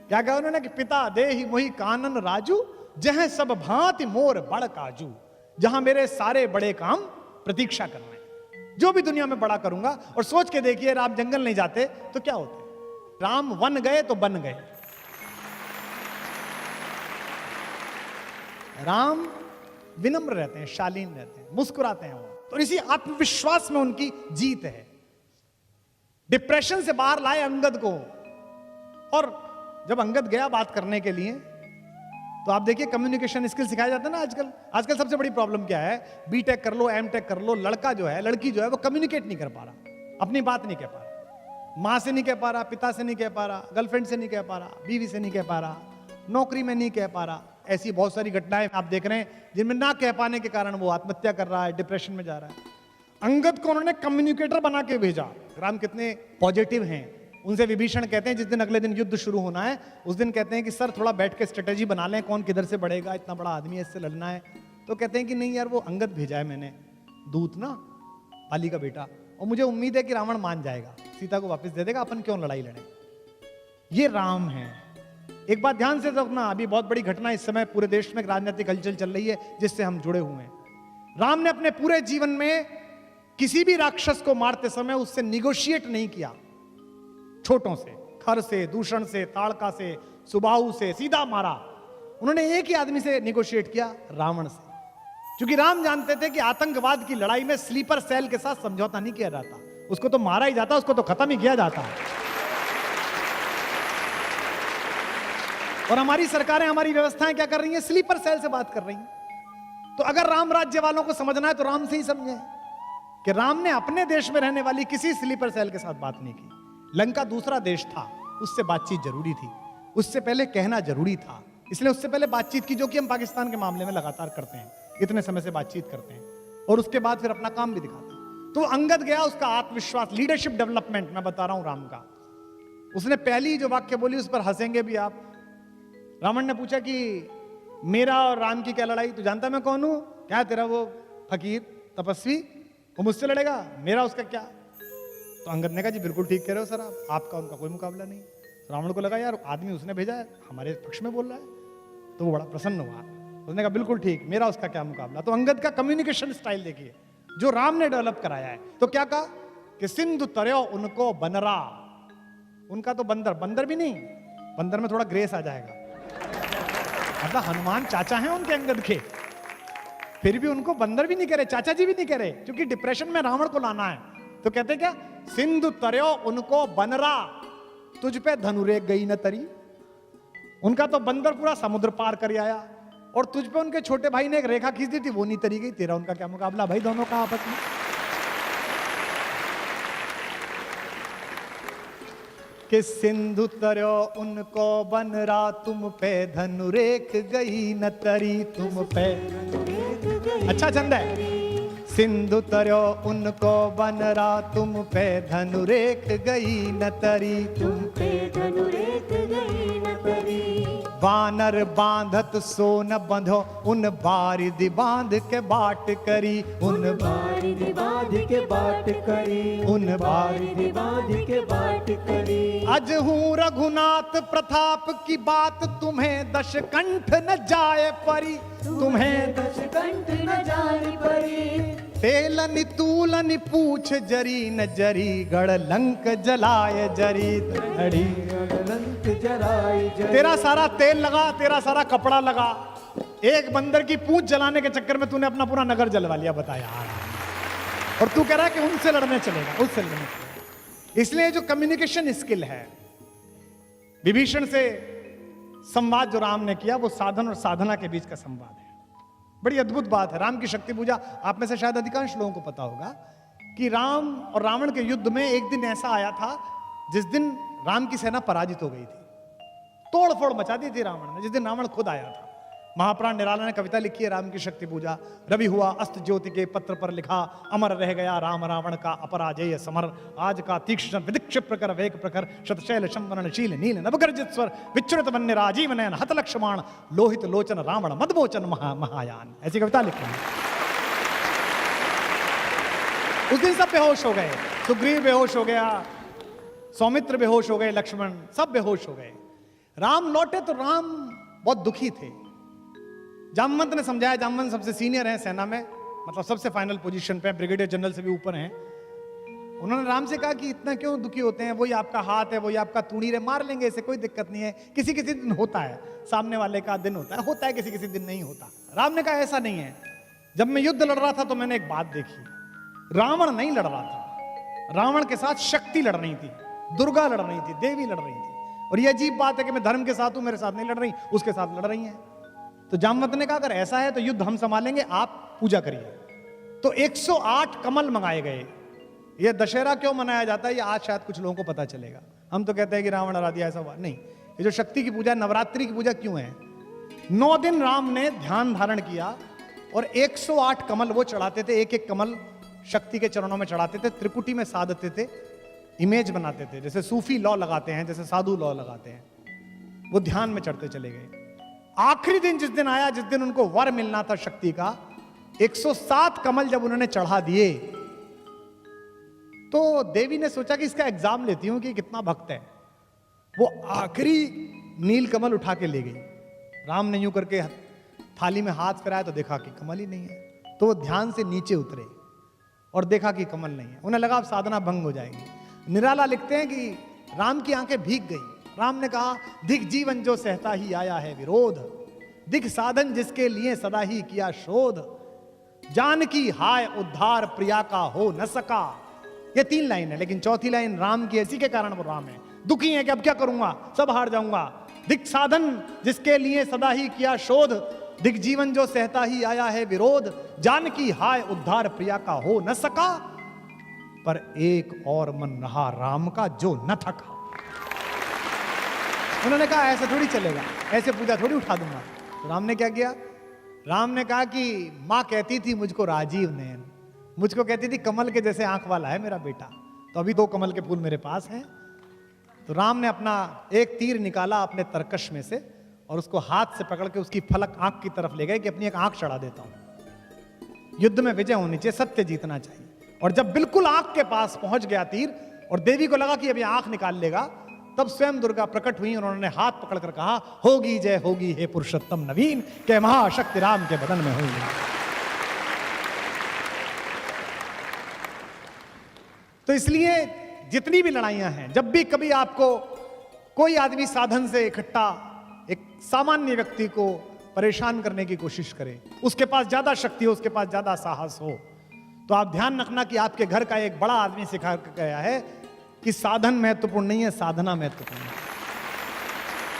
क्या कहा उन्होंने कि पिता दे ही मोहि कानन राजू, जहां सब भांति मोर बड़ काजू, जहां मेरे सारे बड़े काम प्रतीक्षा कर रहे हैं, जो भी दुनिया में बड़ा करूंगा। और सोच के देखिए, राम जंगल नहीं जाते तो क्या होते? राम वन गए तो बन गए। राम विनम्र रहते हैं, शालीन रहते हैं, मुस्कुराते हैं वो। तो इसी आत्मविश्वास में उनकी जीत है। डिप्रेशन से बाहर लाए अंगद को। और जब अंगद गया बात करने के लिए, तो आप देखिए कम्युनिकेशन स्किल सिखाया जाता है ना आजकल। आजकल सबसे बड़ी प्रॉब्लम क्या है? बीटेक कर लो, एमटेक कर लो, लड़का जो है, लड़की जो है, वो कम्युनिकेट नहीं कर पा रहा, अपनी बात नहीं कह पा रहा। माँ से नहीं कह पा रहा, पिता से नहीं कह पा रहा, गर्लफ्रेंड से नहीं कह पा रहा, बीवी से नहीं कह पा रहा, नौकरी में नहीं कह पा रहा। ऐसी बहुत सारी घटनाएं आप देख रहे हैं जिनमें ना कह पाने के कारण वो आत्महत्या कर रहा है, डिप्रेशन में जा रहा है। अंगद को उन्होंने कम्युनिकेटर बना के भेजा। राम कितने पॉजिटिव हैं। उनसे विभीषण कहते हैं, जिस दिन अगले दिन युद्ध शुरू होना है, उस दिन कहते हैं कि सर थोड़ा बैठ के स्ट्रेटेजी बना लें, कौन किधर से बढ़ेगा, इतना बड़ा आदमी है, इससे लड़ना है। तो कहते हैं कि नहीं यार, वो अंगद भेजा है मैंने, दूत ना, बाली का बेटा, और मुझे उम्मीद है कि रावण मान जाएगा, सीता को वापस दे देगा, अपन क्यों लड़ाई लड़े। ये राम है। एक बात ध्यान से रखना, अभी बहुत बड़ी घटना इस समय पूरे देश में राजनीतिक हलचल चल रही है जिससे हम जुड़े हुए हैं। राम ने अपने पूरे जीवन में किसी भी राक्षस को मारते समय उससे निगोशिएट नहीं किया। छोटों से, खर से, दूषण से, ताड़का से, सुबाहु से सीधा मारा। उन्होंने एक ही आदमी से निगोशिएट किया, रावण से। क्योंकि राम जानते थे कि आतंकवाद की लड़ाई में स्लीपर सेल के साथ समझौता नहीं किया जाता, उसको तो मारा ही जाता, उसको तो खत्म ही किया जाता। और हमारी सरकारें, हमारी व्यवस्थाएं क्या कर रही हैं? स्लीपर सेल से बात कर रही हैं। तो अगर राम राज्य वालों को समझना है तो राम से ही समझें कि राम ने अपने देश में रहने वाली किसी स्लीपर सेल के साथ बात नहीं की। लंका दूसरा देश था, उससे बातचीत जरूरी थी, उससे पहले कहना जरूरी था, इसलिए उससे पहले बातचीत की, जो कि हम पाकिस्तान के मामले में लगातार करते हैं, इतने समय से बातचीत करते हैं, और उसके बाद फिर अपना काम भी दिखाते हैं। तो अंगद गया, उसका आत्मविश्वास, लीडरशिप डेवलपमेंट मैं बता रहा हूं राम का। उसने पहली जो वाक्य बोली उस पर हंसेंगे भी आप। रावण ने पूछा कि मेरा और राम की क्या लड़ाई, तू जानता मैं कौन हूं? क्या तेरा वो फकीर तपस्वी, वो मुझसे लड़ेगा, मेरा उसका क्या? तो अंगद ने कहा जी बिल्कुल ठीक कह रहे हो सर, आपका उनका कोई मुकाबला नहीं। रावण को लगा यार आदमी उसने भेजा है, हमारे पक्ष में बोल रहा है, तो वो बड़ा प्रसन्न हुआ। उसने कहा बिल्कुल ठीक, मेरा उसका क्या मुकाबला। तो अंगद का कम्युनिकेशन स्टाइल देखिए जो राम ने डेवलप कराया है। तो क्या कहा कि सिंधु तरयो उनको बनरा, उनका तो बंदर, बंदर भी नहीं, बंदर में थोड़ा ग्रेस आ जाएगा, मतलब हनुमान चाचा हैं उनके अंगद के, फिर भी उनको बंदर भी नहीं कह रहे, चाचा जी भी नहीं कह रहे, क्योंकि डिप्रेशन में रावण को लाना है। तो कहते क्या, सिंधु तरयो उनको बनरा, तुझ पे धनुरे गई न तरी। उनका तो बंदर पूरा समुद्र पार कर आया, और तुझ पे उनके छोटे भाई ने एक रेखा खींच दी थी, वो नहीं तरी गई। तेरा उनका क्या मुकाबला भाई, दोनों का आपस में। कि सिंधु तरयो उनको बनरा, तुम पे धनुरेख गई न तरी, तुम पे। अच्छा छंद है। सिंधु तरयो उनको बनरा, तुम पे धनुरेख गई न तरी, तुम पे धनुरेख गई न तरी। वानर बांधत सो न बंधो, उन बारिधि बांध के बाट करी, उन बारिधि बांध के बाट करी, उन बारिधि बांध के बाट करी। अज हूँ रघुनाथ प्रताप की बात, तुम्हें दशकंठ न जाए परी, तुम्हें दशकंठ न जाए परी। तेलनि तूलनि पूछ जरी न जरी, गढ़ लंक जलाए जरी धड़ी, लंक जलाए जरी। तेरा सारा तेल लगा, तेरा सारा कपड़ा लगा, एक बंदर की पूंछ जलाने के चक्कर में तूने अपना पूरा नगर जलवा लिया, बता यार। और तू कह रहा है कि उनसे लड़ने चलेगा, उससे लड़ने चलेगा। इसलिए जो कम्युनिकेशन स्किल है, विभीषण से संवाद जो राम ने किया, वो साधन और साधना के बीच का संवाद है। बड़ी अद्भुत बात है। राम की शक्ति पूजा, आप में से शायद अधिकांश लोगों को पता होगा कि राम और रावण के युद्ध में एक दिन ऐसा आया था जिस दिन राम की सेना पराजित हो गई थी, तोड़ फोड़ मचा दी थी रावण ने, जिस दिन रावण खुद आया था। महाप्राण निराला ने कविता लिखी है राम की शक्ति पूजा। रवि हुआ अस्त ज्योति के पत्र पर लिखा, अमर रह गया राम रावण का अपराजेय समर। आज का तीक्ष्ण विदिक्ष प्रकर वेग प्रखर, शतशैल शंवरणशील नील नवगर्जित स्वर, विच्युत वन्य राजीव नयन हत लक्ष्मण, लोहित लोचन रावण मदमोचन महायान। ऐसी कविता लिखी है। उस दिन सब बेहोश हो गए, सुग्रीव बेहोश हो गया, सौमित्र बेहोश हो गए, लक्ष्मण सब बेहोश हो गए। राम लौटे तो राम बहुत दुखी थे। जामवंत ने समझाया, जामवंत सबसे सीनियर हैं सेना में, मतलब सबसे फाइनल पोजीशन पे, ब्रिगेडियर जनरल से भी ऊपर हैं। उन्होंने राम से कहा कि इतना क्यों दुखी होते हैं, वही आपका हाथ है, वही आपका तूणीर है, मार लेंगे, इसे कोई दिक्कत नहीं है। किसी किसी दिन होता है, सामने वाले का दिन होता है, किसी किसी दिन नहीं होता। राम ने कहा ऐसा नहीं है। जब मैं युद्ध लड़ रहा था तो मैंने एक बात देखी, रावण नहीं लड़ रहा था, रावण के साथ शक्ति लड़ रही थी, दुर्गा लड़ रही थी, देवी लड़ रही थी। और ये अजीब बात है कि मैं धर्म के साथ हूं, मेरे साथ नहीं लड़ रही, उसके साथ लड़ रही हैं। तो जामवंत ने कहा अगर ऐसा है तो युद्ध हम संभालेंगे, आप पूजा करिए। तो 108 कमल मंगाए गए। यह दशहरा क्यों मनाया जाता है, ये आज शायद कुछ लोगों को पता चलेगा। हम तो कहते हैं कि रावण हरा दिया, ऐसा हुआ नहीं। ये जो शक्ति की पूजा, नवरात्रि की पूजा क्यों है, 9 दिन राम ने ध्यान धारण किया और 108 कमल वो चढ़ाते थे। एक एक कमल शक्ति के चरणों में चढ़ाते थे, त्रिकुटी में साधते थे, इमेज बनाते थे, जैसे सूफी लॉ लगाते हैं, जैसे साधु लॉ लगाते हैं। वो ध्यान में चढ़ते चले गए। आखिरी दिन जिस दिन आया, जिस दिन उनको वर मिलना था शक्ति का, 107 कमल जब उन्होंने चढ़ा दिए तो देवी ने सोचा कि इसका एग्जाम लेती हूं कि कितना भक्त है। वो आखिरी नील कमल उठा के ले गई। राम ने यूं करके थाली में हाथ फिराया तो देखा कि कमल ही नहीं है। तो वो ध्यान से नीचे उतरे और देखा कि कमल नहीं है। उन्हें लगा अब साधना भंग हो जाएगी। निराला लिखते हैं कि राम की आंखें भीग गई। राम ने कहा दिख जीवन जो सहता ही आया है विरोध, दिख साधन जिसके लिए सदा ही किया शोध, जानकी हाय उद्धार प्रिया का हो न सका। ये 3 लाइन है, लेकिन चौथी लाइन राम की, ऐसी के कारण वो राम है। दुखी है कि अब क्या करूंगा, सब हार जाऊंगा। दिख साधन जिसके लिए सदा ही किया शोध, दिख जीवन जो सहता ही आया है विरोध, जानकी हाय उद्धार प्रिया का हो न सका, पर एक और मन रहा राम का जो न थका। उन्होंने कहा ऐसा थोड़ी चलेगा, ऐसे पूजा थोड़ी उठा दूंगा। तो राम ने क्या किया, राम ने कहा कि मां कहती थी मुझको राजीव नयन, मुझको कहती थी कमल के जैसे आंख वाला है मेरा बेटा, तो अभी 2 कमल के फूल मेरे पास हैं। तो राम ने अपना एक तीर निकाला अपने तरकश में से और उसको हाथ से पकड़ के उसकी फलक आंख की तरफ ले गए कि अपनी एक आंख चढ़ा देता हूं। युद्ध में विजय होनी चाहिए, सत्य जीतना चाहिए। और जब बिल्कुल आंख के पास पहुंच गया तीर और देवी को लगा कि अभी आंख निकाल लेगा, तब स्वयं दुर्गा प्रकट हुई और उन्होंने हाथ पकड़कर कहा होगी जय होगी हे पुरुषोत्तम नवीन, के महाशक्ति राम के बदन में होगी। तो इसलिए जितनी भी लड़ाइयां हैं, जब भी कभी आपको कोई आदमी साधन से इकट्ठा एक सामान्य व्यक्ति को परेशान करने की कोशिश करे, उसके पास ज्यादा शक्ति हो, उसके पास ज्यादा साहस हो, तो आप ध्यान रखना कि आपके घर का एक बड़ा आदमी सिखा गया है कि साधन महत्वपूर्ण नहीं है, साधना महत्वपूर्ण है।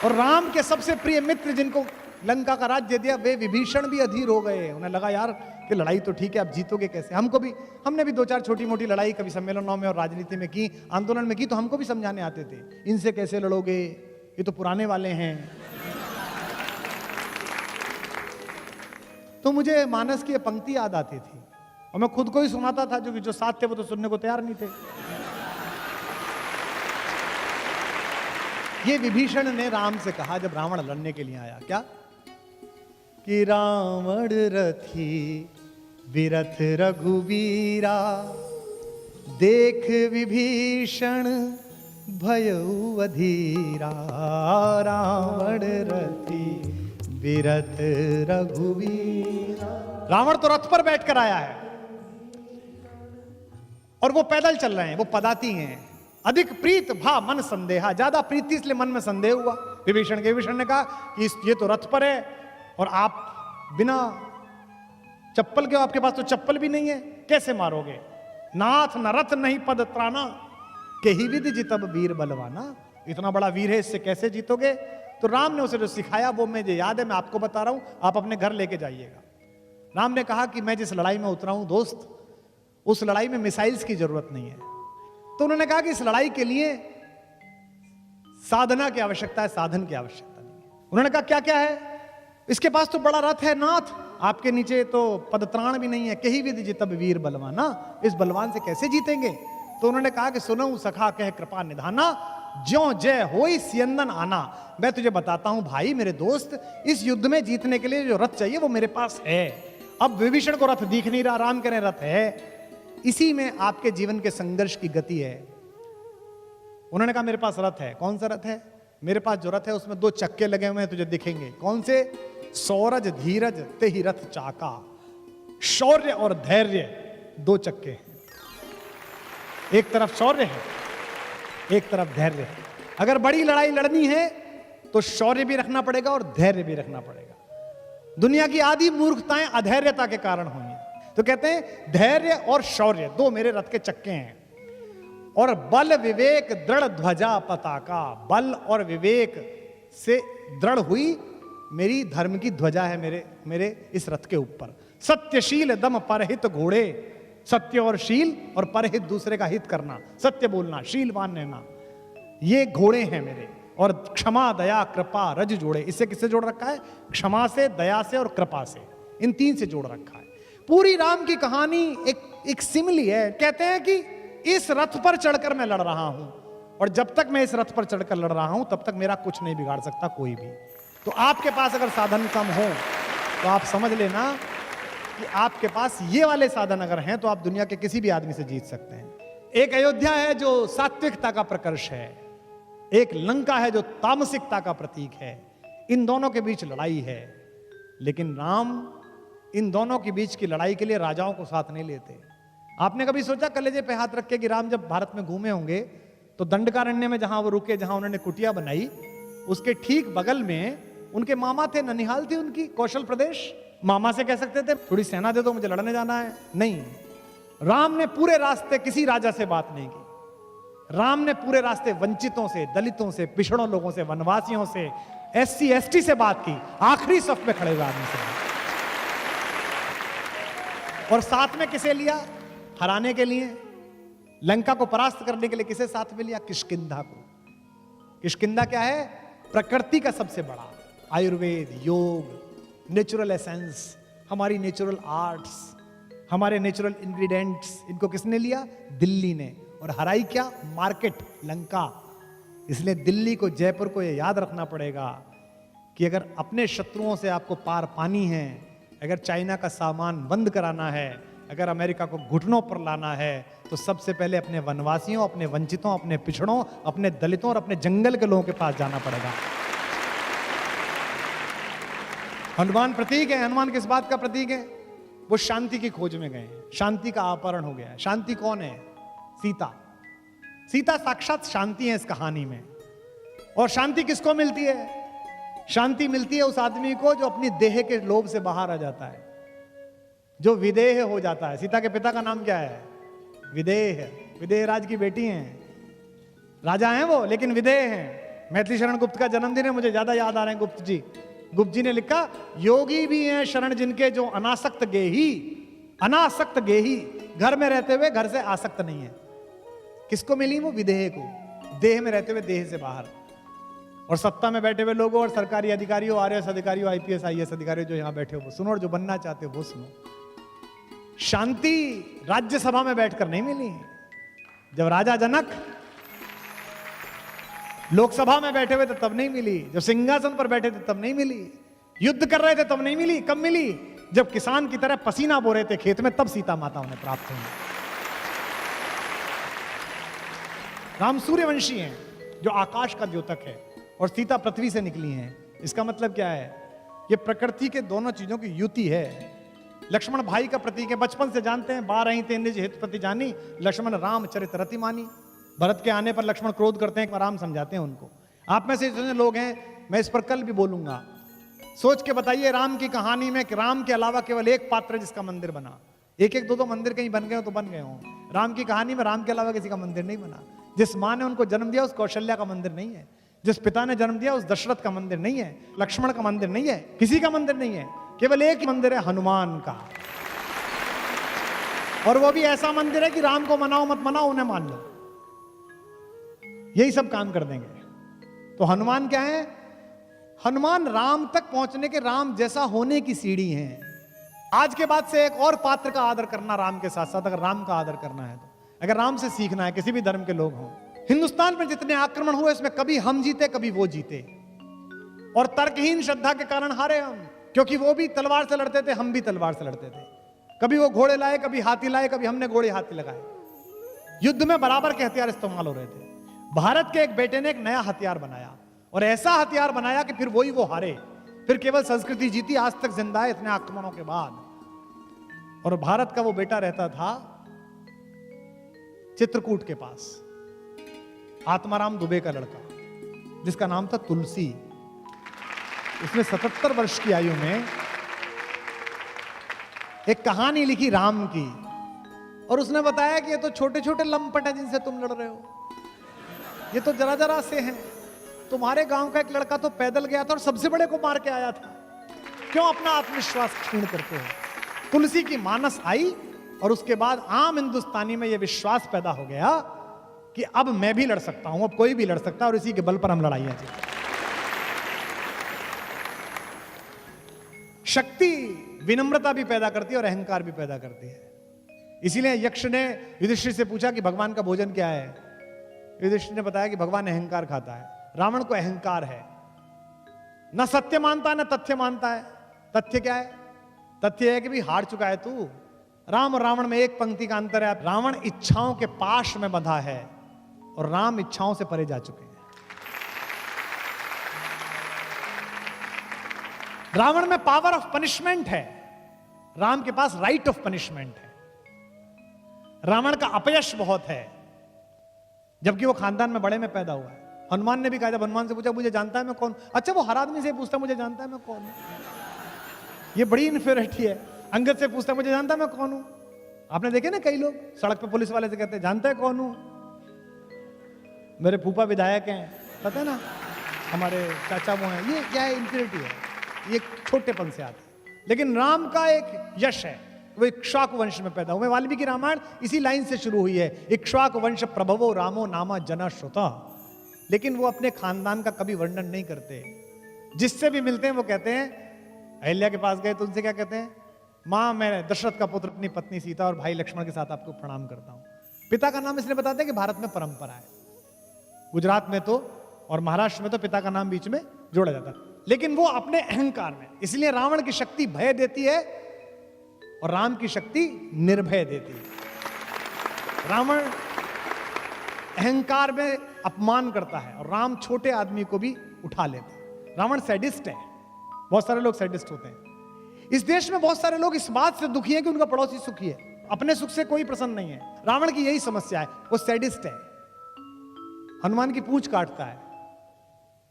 और राम के सबसे प्रिय मित्र जिनको लंका का राज्य दिया, वे विभीषण भी अधीर हो गए। उन्हें लगा यार कि लड़ाई तो ठीक है, अब जीतोगे कैसे। हमने भी 2-4 छोटी मोटी लड़ाई कभी सम्मेलनों में और राजनीति में की, आंदोलन में की, तो हमको भी समझाने आते थे इनसे कैसे लड़ोगे, ये तो पुराने वाले हैं। तो मुझे मानस की पंक्ति याद आती थी और मैं खुद को ही सुनाता था, जो साथ थे वो तो सुनने को तैयार नहीं थे। ये विभीषण ने राम से कहा जब रावण लड़ने के लिए आया, क्या कि रावण रथी विरथ रघुवीरा, देख विभीषण भयउ अधीरा, रावण रथी विरथ रघुवीरा। रावण तो रथ पर बैठकर आया है और वो पैदल चल रहे हैं, वो पदाती हैं। अधिक प्रीत भा मन संदेहा, ज्यादा प्रीति इसलिए मन में संदेह हुआ विभीषण के। विभीषण ने कहा कि ये तो रथ पर है और आप बिना चप्पल के, आपके पास तो चप्पल भी नहीं है, कैसे मारोगे। नाथ न रथ नहीं पद त्राना, के ही विधि जितब वीर बलवाना। इतना बड़ा वीर है, इससे कैसे जीतोगे। तो राम ने उसे जो सिखाया वो मुझे याद है, मैं आपको बता रहा हूं, आप अपने घर लेके जाइएगा। राम ने कहा कि मैं जिस लड़ाई में उतरा हूं दोस्त, उस लड़ाई में मिसाइल्स की जरूरत नहीं है। तो उन्होंने कहा कि इस लड़ाई के लिए साधना की आवश्यकता है, साधन की आवश्यकता नहीं है। उन्होंने कहा क्या क्या है? इसके पास तो बड़ा रथ है नाथ, आपके नीचे तो पदत्राण भी नहीं है। कही विधि जितब वीर बलवाना, इस बलवान से कैसे जीतेंगे? तो उन्होंने कहा कि सुनो सखा कह कृपा निधाना, ज्यों जय होई सियंदन आना। मैं तुझे बताता हूं भाई मेरे दोस्त, इस युद्ध में जीतने के लिए जो रथ चाहिए वो मेरे पास है। अब विभीषण को रथ दिख नहीं रहा, राम कह रहे रथ है। इसी में आपके जीवन के संघर्ष की गति है। उन्होंने कहा मेरे पास रथ है। कौन सा रथ है? मेरे पास जो रथ है उसमें 2 चक्के लगे हुए हैं, तुझे दिखेंगे। कौन से? सौरज धीरज ते ही रथ चाका। शौर्य और धैर्य 2 चक्के हैं। एक तरफ शौर्य है, एक तरफ धैर्य है। अगर बड़ी लड़ाई लड़नी है तो शौर्य भी रखना पड़ेगा और धैर्य भी रखना पड़ेगा। दुनिया की आधी मूर्खताएं अधैर्यता के कारण हुई हैं। तो कहते हैं धैर्य और शौर्य 2 मेरे रथ के चक्के हैं। और बल विवेक दृढ़ ध्वजा पताका, बल और विवेक से दृढ़ हुई मेरी धर्म की ध्वजा है मेरे इस रथ के ऊपर। सत्यशील दम परहित घोड़े, सत्य और शील और परहित दूसरे का हित करना, सत्य बोलना, शीलवान रहना, ये घोड़े हैं मेरे। और क्षमा दया कृपा रज जोड़े, इससे किससे जोड़ रखा है? क्षमा से, दया से और कृपा से, इन 3 से जोड़ रखा है। पूरी राम की कहानी एक सिमली है। कहते हैं कि इस रथ पर चढ़कर मैं लड़ रहा हूं, और जब तक मैं इस रथ पर चढ़कर लड़ रहा हूं तब तक मेरा कुछ नहीं बिगाड़ सकता कोई भी। तो आपके पास अगर साधन कम हो तो आप समझ लेना कि आपके पास ये वाले साधन अगर हैं तो आप दुनिया के किसी भी आदमी से जीत सकते हैं। एक अयोध्या है जो सात्विकता का प्रकर्ष है, एक लंका है जो तामसिकता का प्रतीक है। इन दोनों के बीच लड़ाई है, लेकिन राम इन दोनों के बीच की लड़ाई के लिए राजाओं को साथ नहीं लेते। आपने कभी सोचा कलेजे पे हाथ रख के कि राम जब भारत में घूमे होंगे तो दंडकारण्य में जहां वो रुके, जहां उन्होंने कुटिया बनाई, उसके ठीक बगल में उनके मामा थे, ननिहाल थी उनकी, कौशल प्रदेश। मामा से कह सकते थे थोड़ी सेना दे दो, मुझे लड़ने जाना है। नहीं, राम ने पूरे रास्ते किसी राजा से बात नहीं की। राम ने पूरे रास्ते वंचितों से, दलितों से, पिछड़ों लोगों से, वनवासियों से, SC ST से बात की, आखिरी सफ में खड़े हुए आदमी से। और साथ में किसे लिया? हराने के लिए, लंका को परास्त करने के लिए किसे साथ में लिया? किष्किंधा को। किष्किंधा क्या है? प्रकृति का सबसे बड़ा आयुर्वेद, योग, नेचुरल एसेंस, हमारी नेचुरल आर्ट्स, हमारे नेचुरल इंग्रेडिएंट्स, इनको किसने लिया? दिल्ली ने। और हराई क्या? मार्केट, लंका। इसलिए दिल्ली को, जयपुर को यह याद रखना पड़ेगा कि अगर अपने शत्रुओं से आपको पार पानी है, अगर चाइना का सामान बंद कराना है, अगर अमेरिका को घुटनों पर लाना है, तो सबसे पहले अपने वनवासियों, अपने वंचितों, अपने पिछड़ों, अपने दलितों और अपने जंगल के लोगों के पास जाना पड़ेगा। हनुमान प्रतीक है। हनुमान किस बात का प्रतीक है? वो शांति की खोज में गए हैं, शांति का अपहरण हो गया है। शांति कौन है? सीता। सीता साक्षात शांति है इस कहानी में। और शांति किसको मिलती है? शांति मिलती है उस आदमी को जो अपनी देह के लोभ से बाहर आ जाता है, जो विदेह हो जाता है। सीता के पिता का नाम क्या है? विदेह। विदेह राज की बेटी हैं, राजा हैं वो, लेकिन विदेह हैं। मैथिली शरण गुप्त का जन्मदिन है, मुझे ज्यादा याद आ रहे हैं गुप्त जी। गुप्त जी ने लिखा, योगी भी हैं शरण जिनके जो अनासक्त गेही, अनासक्त गेही, घर में रहते हुए घर से आसक्त नहीं है। किसको मिली वो? विदेह को, देह में रहते हुए देह से बाहर। और सत्ता में बैठे हुए लोगों और सरकारी अधिकारियों, RS अधिकारियों, IPS IAS अधिकारियों जो यहां बैठे हो वो सुनो, और जो बनना चाहते हो वो सुनो। शांति राज्यसभा में बैठकर नहीं मिली। जब राजा जनक लोकसभा में बैठे हुए थे तब नहीं मिली, जब सिंहासन पर बैठे थे तब नहीं मिली, युद्ध कर रहे थे तब नहीं मिली। कब मिली? जब किसान की तरह पसीना बो रहे थे खेत में, तब सीता माता उन्हें प्राप्त हुई। राम सूर्यवंशी हैं जो आकाश का द्योतक है, और सीता पृथ्वी से निकली हैं। इसका मतलब क्या है? ये प्रकृति के दोनों चीजों की युति है। लक्ष्मण भाई का प्रतीक है, बचपन से जानते हैं। 12 ते निज हित प्रति जानी, लक्ष्मण राम चरित रति मानी। भरत के आने पर लक्ष्मण क्रोध करते हैं, राम समझाते हैं उनको। आप में से जितने लोग हैं, मैं इस पर कल भी बोलूंगा, सोच के बताइए राम की कहानी में कि राम के अलावा केवल एक पात्र है जिसका मंदिर बना। एक एक दो दो मंदिर कहीं बन गए हो तो बन गए हो। राम की कहानी में राम के अलावा किसी का मंदिर नहीं बना। जिस माँ ने उनको जन्म दिया उस कौशल्या का मंदिर नहीं है, जिस पिता ने जन्म दिया उस दशरथ का मंदिर नहीं है, लक्ष्मण का मंदिर नहीं है, किसी का मंदिर नहीं है। केवल एक ही मंदिर है, हनुमान का। और वो भी ऐसा मंदिर है कि राम को मनाओ मत मनाओ, उन्हें मान लो, यही सब काम कर देंगे। तो हनुमान क्या है? हनुमान राम तक पहुंचने के, राम जैसा होने की सीढ़ी हैं। आज के बाद से एक और पात्र का आदर करना राम के साथ साथ, अगर राम का आदर करना है तो, अगर राम से सीखना है, किसी भी धर्म के लोग हों। हिंदुस्तान में जितने आक्रमण हुए इसमें कभी हम जीते कभी वो जीते, और तर्कहीन श्रद्धा के कारण हारे हम, क्योंकि वो भी तलवार से लड़ते थे, हम भी तलवार से लड़ते थे। कभी वो घोड़े लाए, कभी हाथी लाए, कभी हमने घोड़े हाथी लगाए। युद्ध में बराबर के हथियार इस्तेमाल हो रहे थे। भारत के एक बेटे ने एक नया हथियार बनाया, और ऐसा हथियार बनाया कि फिर वही वो हारे, फिर केवल संस्कृति जीती, आज तक जिंदा है इतने आक्रमणों के बाद। और भारत का वो बेटा रहता था चित्रकूट के पास, आत्माराम दुबे का लड़का, जिसका नाम था तुलसी। उसने 77 वर्ष की आयु में एक कहानी लिखी राम की, और उसने बताया कि ये तो छोटे छोटे लंपट हैं जिनसे तुम लड़ रहे हो, ये तो जरा जरा से हैं। तुम्हारे गांव का एक लड़का तो पैदल गया था और सबसे बड़े को मार के आया था, क्यों अपना आत्मविश्वास क्षीण करते हो? तुलसी की मानस आई, और उसके बाद आम हिंदुस्तानी में यह विश्वास पैदा हो गया कि अब मैं भी लड़ सकता हूं, अब कोई भी लड़ सकता है, और इसी के बल पर हम लड़ाइयां जीते। शक्ति विनम्रता भी पैदा करती है और अहंकार भी पैदा करती है। इसीलिए यक्ष ने युधिष्ठिर से पूछा कि भगवान का भोजन क्या है? युधिष्ठिर ने बताया कि भगवान अहंकार खाता है। रावण को अहंकार है, न सत्य मानता है न तथ्य मानता है। तथ्य क्या है? तथ्य है कि भी हार चुका है तू। राम और रावण में एक पंक्ति का अंतर है, रावण इच्छाओं के पाश में बंधा है और राम इच्छाओं से परे जा चुके हैं। रावण में पावर ऑफ पनिशमेंट है, राम के पास राइट ऑफ पनिशमेंट है। रावण का अपयश बहुत है, जबकि वो खानदान में बड़े में पैदा हुआ है। हनुमान ने भी कहा, जब हनुमान से पूछा मुझे जानता है मैं कौन, अच्छा वो हर आदमी से पूछता मुझे जानता है मैं कौन हूं, ये बड़ी इन्फीरियरिटी है। अंगद से पूछता मुझे जानता है मैं कौन हूं। आपने देखे ना कई लोग सड़क पे पुलिस वाले से कहते हैं जानता है कौन हूं, मेरे फूफा विधायक हैं, पता है ना, हमारे चाचा वो हैं। ये क्या है? इन्फीरियरिटी है, ये छोटेपन से आता है। लेकिन राम का एक यश है, वो इक्ष्वाकु वंश में पैदा हुए। वाल्मीकि रामायण इसी लाइन से शुरू हुई है, इक्ष्वाकु वंश प्रभवो रामो नामा जना श्रुता। लेकिन वो अपने खानदान का कभी वर्णन नहीं करते। जिससे भी मिलते हैं वो कहते हैं, अहिल्या के पास गए तो उनसे क्या कहते हैं, माँ मैं दशरथ का पुत्र अपनी पत्नी सीता और भाई लक्ष्मण के साथ आपको प्रणाम करता हूं। पिता का नाम इसलिए बताते हैं कि भारत में परंपरा है, गुजरात में तो और महाराष्ट्र में तो पिता का नाम बीच में जोड़ा जाता है। लेकिन वो अपने अहंकार में, इसलिए रावण की शक्ति भय देती है और राम की शक्ति निर्भय देती है। रावण अहंकार में अपमान करता है और राम छोटे आदमी को भी उठा लेता है। रावण सैडिस्ट है, बहुत सारे लोग सैडिस्ट होते हैं। इस देश में बहुत सारे लोग इस बात से दुखी हैं कि उनका पड़ोसी सुखी है, अपने सुख से कोई प्रसन्न नहीं है। रावण की यही समस्या है, वो सैडिस्ट है। हनुमान की पूंछ काटता है,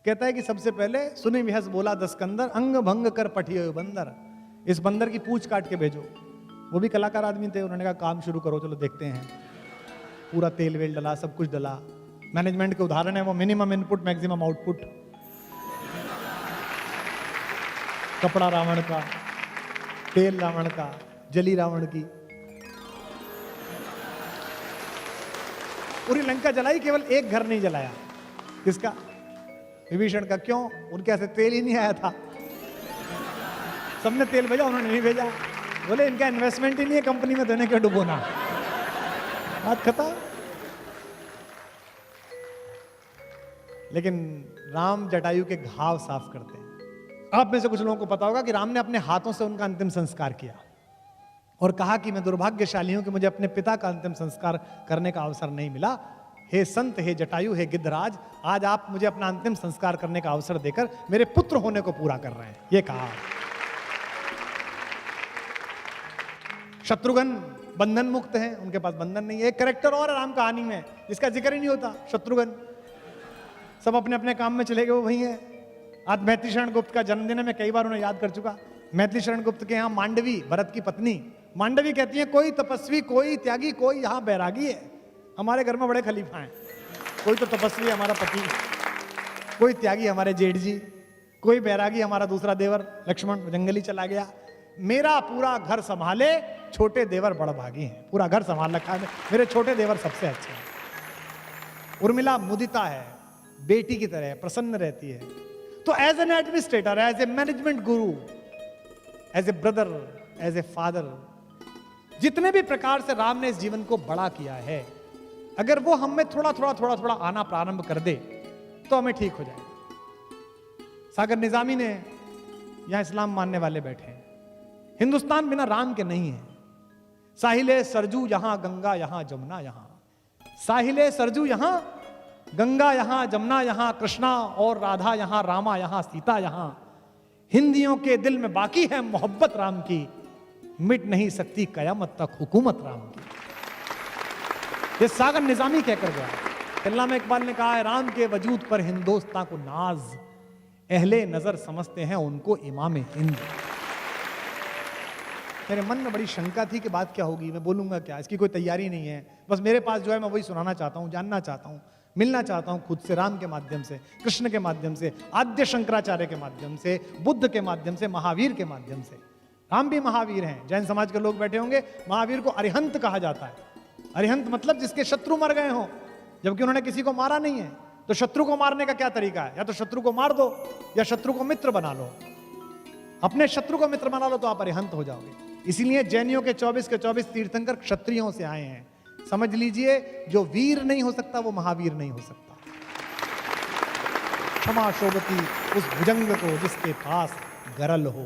कहता है कि सबसे पहले सुनि विहस बोला दस्कंदर, अंग भंग कर पठियो बंदर। इस बंदर की पूंछ काट के भेजो। वो भी कलाकार आदमी थे, उन्होंने कहा काम शुरू करो, चलो देखते हैं। पूरा तेल वेल डला, सब कुछ डला। मैनेजमेंट के उदाहरण है वो, मिनिमम इनपुट मैक्सिमम आउटपुट। कपड़ा रावण का, तेल रावण का, जली रावण की। पूरी लंका जलाई, केवल एक घर नहीं जलाया। किसका? विभीषण का। क्यों? उनके ऐसे तेल ही नहीं आया था। सबने तेल भेजा, उन्होंने नहीं भेजा। बोले इनका इन्वेस्टमेंट ही नहीं है कंपनी में, देने के डुबोना। बात खत्म। लेकिन राम जटायु के घाव साफ करते हैं। आप में से कुछ लोगों को पता होगा कि राम ने अपने हाथों से उनका अंतिम संस्कार किया और कहा कि मैं दुर्भाग्यशाली हूं कि मुझे अपने पिता का अंतिम संस्कार करने का अवसर नहीं मिला। हे संत, हे जटायु, हे गिद्धराज, आज आप मुझे अपना अंतिम संस्कार करने का अवसर देकर मेरे पुत्र होने को पूरा कर रहे हैं, ये कहा। शत्रुघ्न बंधन मुक्त हैं, उनके पास बंधन नहीं है। एक कैरेक्टर और राम कहानी में जिसका जिक्र ही नहीं होता, शत्रुघ्न। सब अपने अपने काम में चले गए, वो वही है। आज मैथिली शरण गुप्त का जन्मदिन है, मैं कई बार उन्हें याद कर चुका। मैथिली शरण गुप्त के यहाँ मांडवी, भरत की पत्नी मांडवी कहती है, कोई तपस्वी, कोई त्यागी, कोई यहाँ बैरागी है। हमारे घर में बड़े खलीफा हैं, कोई तो तपस्वी हमारा पति, कोई त्यागी हमारे जेठ जी, कोई बैरागी हमारा दूसरा देवर लक्ष्मण जंगली चला गया। मेरा पूरा घर संभाले छोटे देवर बड़भागी हैं, पूरा घर संभाल रखा है, मेरे छोटे देवर सबसे अच्छे हैं। उर्मिला मुदिता है, बेटी की तरह प्रसन्न रहती है। तो as an administrator, as a management guru, as a brother, as a father, जितने भी प्रकार से राम ने इस जीवन को बड़ा किया है, अगर वो हम में थोड़ा थोड़ा आना प्रारंभ कर दे तो हमें ठीक हो जाएगा। सागर निजामी ने, यहां इस्लाम मानने वाले बैठे हैं, हिंदुस्तान बिना राम के नहीं है। साहिले सरजू यहां गंगा यहां जमुना यहां, साहिले सरजू यहां गंगा यहां जमुना यहां, कृष्णा और राधा यहां, रामा यहां सीता यहां, हिंदियों के दिल में बाकी है मोहब्बत राम की, मिट नहीं सकती कयामत तक हुकूमत राम की। ये सागर निजामी कहकर गया। अल्लामा इकबाल ने कहा है, राम के वजूद पर हिंदुस्तान को नाज, अहले नजर समझते हैं उनको इमाम हिंद। मेरे मन में बड़ी शंका थी कि बात क्या होगी, मैं बोलूंगा क्या, इसकी कोई तैयारी नहीं है। बस मेरे पास जो है मैं वही सुनाना चाहता हूँ, जानना चाहता हूँ, मिलना चाहता हूँ खुद से, राम के माध्यम से, कृष्ण के माध्यम से, आद्य शंकराचार्य के माध्यम से, बुद्ध के माध्यम से, महावीर के माध्यम से। राम भी महावीर हैं। जैन समाज के लोग बैठे होंगे, महावीर को अरिहंत कहा जाता है। अरिहंत मतलब जिसके शत्रु मर गए हों, जबकि उन्होंने किसी को मारा नहीं है। तो शत्रु को मारने का क्या तरीका है? या तो शत्रु को मार दो या शत्रु को मित्र बना लो। अपने शत्रु को मित्र बना लो तो आप अरिहंत हो जाओगे। इसीलिए जैनियों के 24 के 24 तीर्थंकर क्षत्रियों से आए हैं। समझ लीजिए, जो वीर नहीं हो सकता वो महावीर नहीं हो सकता। क्षमा शोभती उस भुजंग को जिसके पास गरल हो।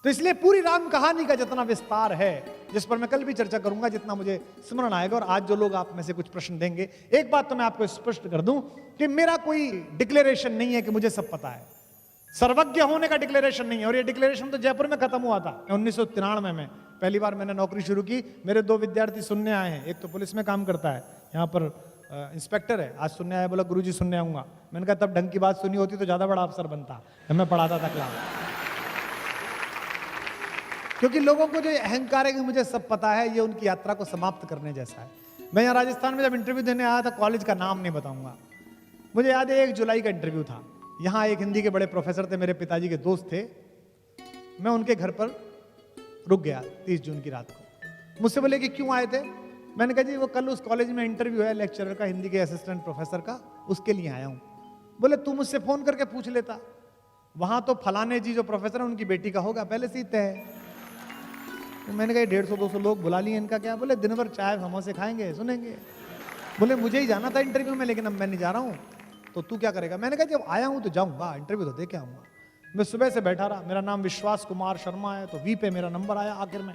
तो इसलिए पूरी राम कहानी का जितना विस्तार है, जिस पर मैं कल भी चर्चा करूंगा जितना मुझे स्मरण आएगा, और आज जो लोग आप में से कुछ प्रश्न देंगे, एक बात तो मैं आपको स्पष्ट कर दूं कि मेरा कोई डिक्लेरेशन नहीं है कि मुझे सब पता है। सर्वज्ञ होने का डिक्लेरेशन नहीं है। और ये डिक्लेरेशन तो जयपुर में खत्म हुआ था 1993 में। पहली बार मैंने नौकरी शुरू की, मेरे 2 विद्यार्थी सुनने आए हैं। एक तो पुलिस में काम करता है, यहाँ पर इंस्पेक्टर है, आज सुनने आया, बोला गुरुजी सुनने आऊंगा। मैंने कहा तब ढंग की बात सुनी होती तो ज्यादा बड़ा अफसर बनता, मैं पढ़ाता था क्लास। क्योंकि लोगों को जो अहंकार है कि मुझे सब पता है, ये उनकी यात्रा को समाप्त करने जैसा है। मैं यहाँ राजस्थान में जब इंटरव्यू देने आया था, कॉलेज का नाम नहीं बताऊंगा, मुझे याद है 1 जुलाई का इंटरव्यू था। यहाँ एक हिंदी के बड़े प्रोफेसर थे, मेरे पिताजी के दोस्त थे। मैं उनके घर पर रुक गया 30 जून की रात को। मुझसे बोले कि क्यों आए थे? मैंने कहा जी वो कल उस कॉलेज में इंटरव्यू है लेक्चरर का, हिंदी के असिस्टेंट प्रोफेसर का, उसके लिए आया हूँ। बोले तू मुझसे फोन करके पूछ लेता, वहां तो फलाने जी जो प्रोफेसर है उनकी बेटी का होगा, पहले से ही तय है। तो मैंने कहा 150-200 लोग बुला लिए, इनका क्या? बोले दिन भर चाय समोसे खाएंगे, सुनेंगे। बोले मुझे ही जाना था इंटरव्यू में, लेकिन अब मैं नहीं जा रहा हूँ, तो तू क्या करेगा? मैंने कहा जब आया हूँ तो जाऊँगा, इंटरव्यू तो दे के आऊँगा। मैं सुबह से बैठा रहा, मेरा नाम विश्वास कुमार शर्मा है, तो वी पे मेरा नंबर आया। आखिर में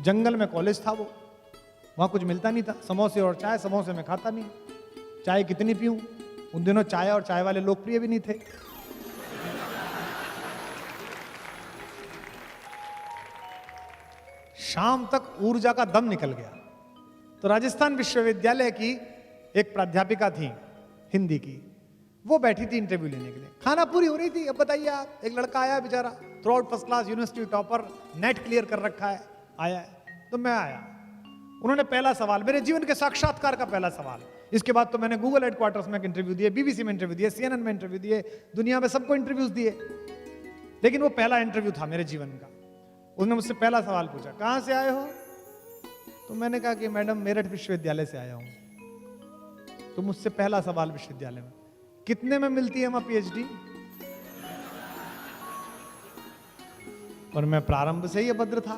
जंगल में कॉलेज था, वो वहाँ कुछ मिलता नहीं था, समोसे और चाय। समोसे में खाता नहीं, चाय कितनी पीऊँ? उन दिनों चाय और चाय वाले लोकप्रिय भी नहीं थे। शाम तक ऊर्जा का दम निकल गया। तो राजस्थान विश्वविद्यालय की एक प्राध्यापिका थी हिंदी की, वो बैठी थी इंटरव्यू लेने के लिए। खाना पूरी हो रही थी। अब बताइए आप, एक लड़का आया बेचारा, through out first class, university topper, net clear कर रखा है, आया है। तो मैं आया, उन्होंने पहला सवाल, मेरे जीवन के साक्षात्कार का पहला सवाल। इसके बाद तो मैंने गूगल हेडक्वार्टर्स में इंटरव्यू दिए, बीबीसी में इंटरव्यू दिए, CNN में इंटरव्यू दिए, दुनिया में सबको इंटरव्यूज दिए, लेकिन वो पहला इंटरव्यू था मेरे जीवन का। उसने मुझसे पहला सवाल पूछा, कहाँ से आए हो? तो मैंने कहा कि मैडम मेरठ विश्वविद्यालय से आया हूं। तो मुझसे पहला सवाल विश्वविद्यालय में, कितने में मिलती है वहां PhD? और मैं प्रारंभ से ही अभद्र था,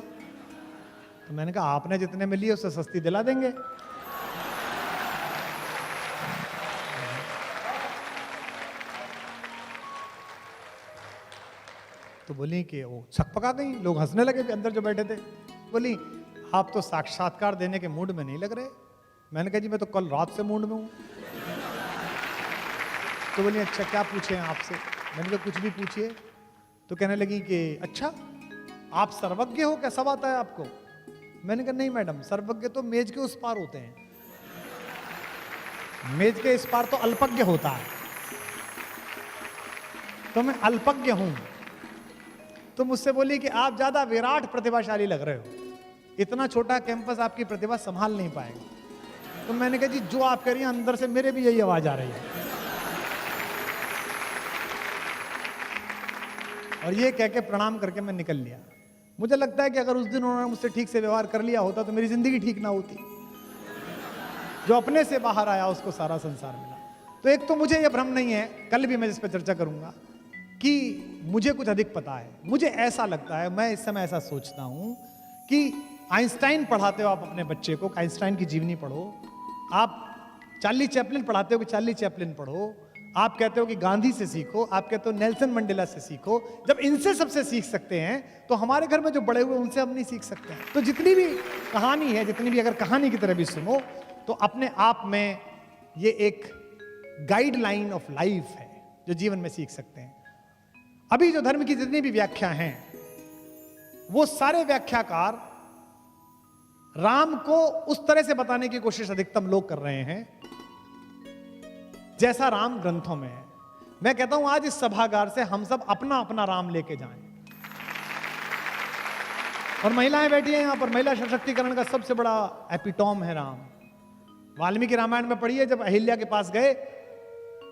तो मैंने कहा आपने जितने में ली उससे सस्ती दिला देंगे। तो बोली कि वो छक पका गई, लोग हंसने लगे अंदर जो बैठे थे। बोली आप तो साक्षात्कार देने के मूड में नहीं लग रहे। मैंने कहा जी मैं तो कल रात से मूड में हूं। तो बोली अच्छा क्या पूछे हैं आपसे? मैंने कहा कुछ भी पूछिए। तो कहने लगी कि अच्छा आप सर्वज्ञ हो, क्या सब आता है आपको? मैंने कहा नहीं मैडम, सर्वज्ञ तो मेज के उस पार होते हैं, मेज के इस पार तो अल्पज्ञ होता है, तो मैं अल्पज्ञ हूं। तो मुझसे बोली कि आप ज्यादा विराट प्रतिभाशाली लग रहे हो, इतना छोटा कैंपस आपकी प्रतिभा संभाल नहीं पाएगा। तो मैंने कहा जी जो आप कह रही हैं अंदर से मेरे भी यही आवाज आ रही है। और ये कह के प्रणाम करके मैं निकल लिया। मुझे लगता है कि अगर उस दिन उन्होंने मुझसे ठीक से व्यवहार कर लिया होता तो मेरी जिंदगी ठीक ना होती। जो अपने से बाहर आया उसको सारा संसार मिला। तो एक तो मुझे यह भ्रम नहीं है, कल भी मैं इस पर चर्चा करूंगा, कि मुझे कुछ अधिक पता है। मुझे ऐसा लगता है, मैं इस समय ऐसा सोचता हूं कि आइंस्टाइन पढ़ाते हो आप अपने बच्चे को, आइंस्टाइन की जीवनी पढ़ो, आप चार्ली चैपलिन पढ़ाते हो कि चार्ली चैपलिन पढ़ो, आप कहते हो कि गांधी से सीखो, आप कहते हो नेल्सन मंडेला से सीखो। जब इनसे सबसे सीख सकते हैं तो हमारे घर में जो बड़े हुए उनसे हम नहीं सीख सकते हैं। तो जितनी भी कहानी है, जितनी भी अगर कहानी की तरह भी सुनो, तो अपने आप में ये एक गाइडलाइन ऑफ लाइफ है जो जीवन में सीख सकते हैं। अभी जो धर्म की जितनी भी व्याख्या हैं, वो सारे व्याख्याकार राम को उस तरह से बताने की कोशिश अधिकतम लोग कर रहे हैं जैसा राम ग्रंथों में है। मैं कहता हूं आज इस सभागार से हम सब अपना अपना राम लेके जाएं। और महिलाएं बैठी हैं यहां पर, महिला सशक्तिकरण का सबसे बड़ा एपिटॉम है राम। वाल्मीकि रामायण में पढ़िए, जब अहिल्या के पास गए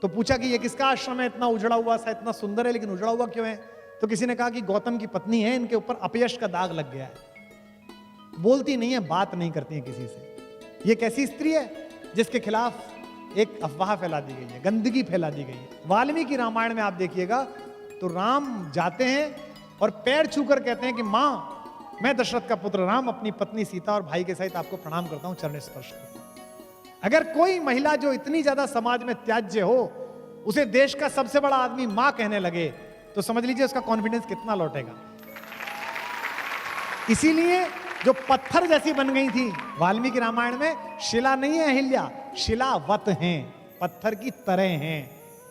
तो पूछा कि ये किसका आश्रम है, इतना उजड़ा हुआ सा, इतना सुंदर है लेकिन उजड़ा हुआ क्यों है? तो किसी ने कहा कि गौतम की पत्नी है, इनके ऊपर अपयश का दाग लग गया है। बोलती नहीं है, बात नहीं करती है किसी से। ये कैसी स्त्री है जिसके खिलाफ एक अफवाह फैला दी गई है, गंदगी फैला दी गई है। वाल्मीकि रामायण में आप देखिएगा तो राम जाते हैं और पैर छूकर कहते हैं कि मां, मैं दशरथ का पुत्र राम अपनी पत्नी सीता और भाई के सहित आपको प्रणाम करता हूं, चरण स्पर्श करता हूं। अगर कोई महिला जो इतनी ज्यादा समाज में त्याज्य हो, उसे देश का सबसे बड़ा आदमी मां कहने लगे, तो समझ लीजिए उसका कॉन्फिडेंस कितना लौटेगा। इसीलिए जो पत्थर जैसी बन गई थी वाल्मीकि रामायण में, शिला नहीं है अहिल्या, शिलावत हैं, पत्थर की तरह हैं।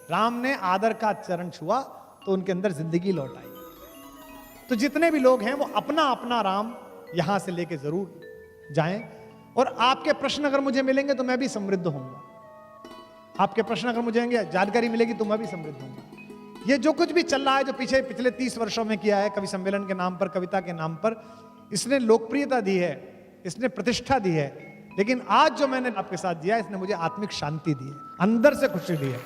राम ने आदर का चरण छुआ तो उनके अंदर जिंदगी लौट आई। तो जितने भी लोग हैं वो अपना अपना राम यहां से लेके जरूर जाएं। और आपके प्रश्न अगर मुझे मिलेंगे तो मैं भी समृद्ध होऊंगा। आपके प्रश्न अगर मुझे जानकारी मिलेगी तो मैं भी समृद्ध होऊंगा। ये जो कुछ भी चल रहा है, जो पिछले 30 वर्षों में किया है, कवि सम्मेलन के नाम पर, कविता के नाम पर, इसने लोकप्रियता दी है, इसने प्रतिष्ठा दी है, लेकिन आज जो मैंने आपके साथ दिया, इसने मुझे आत्मिक शांति दी है, अंदर से खुशी दी है।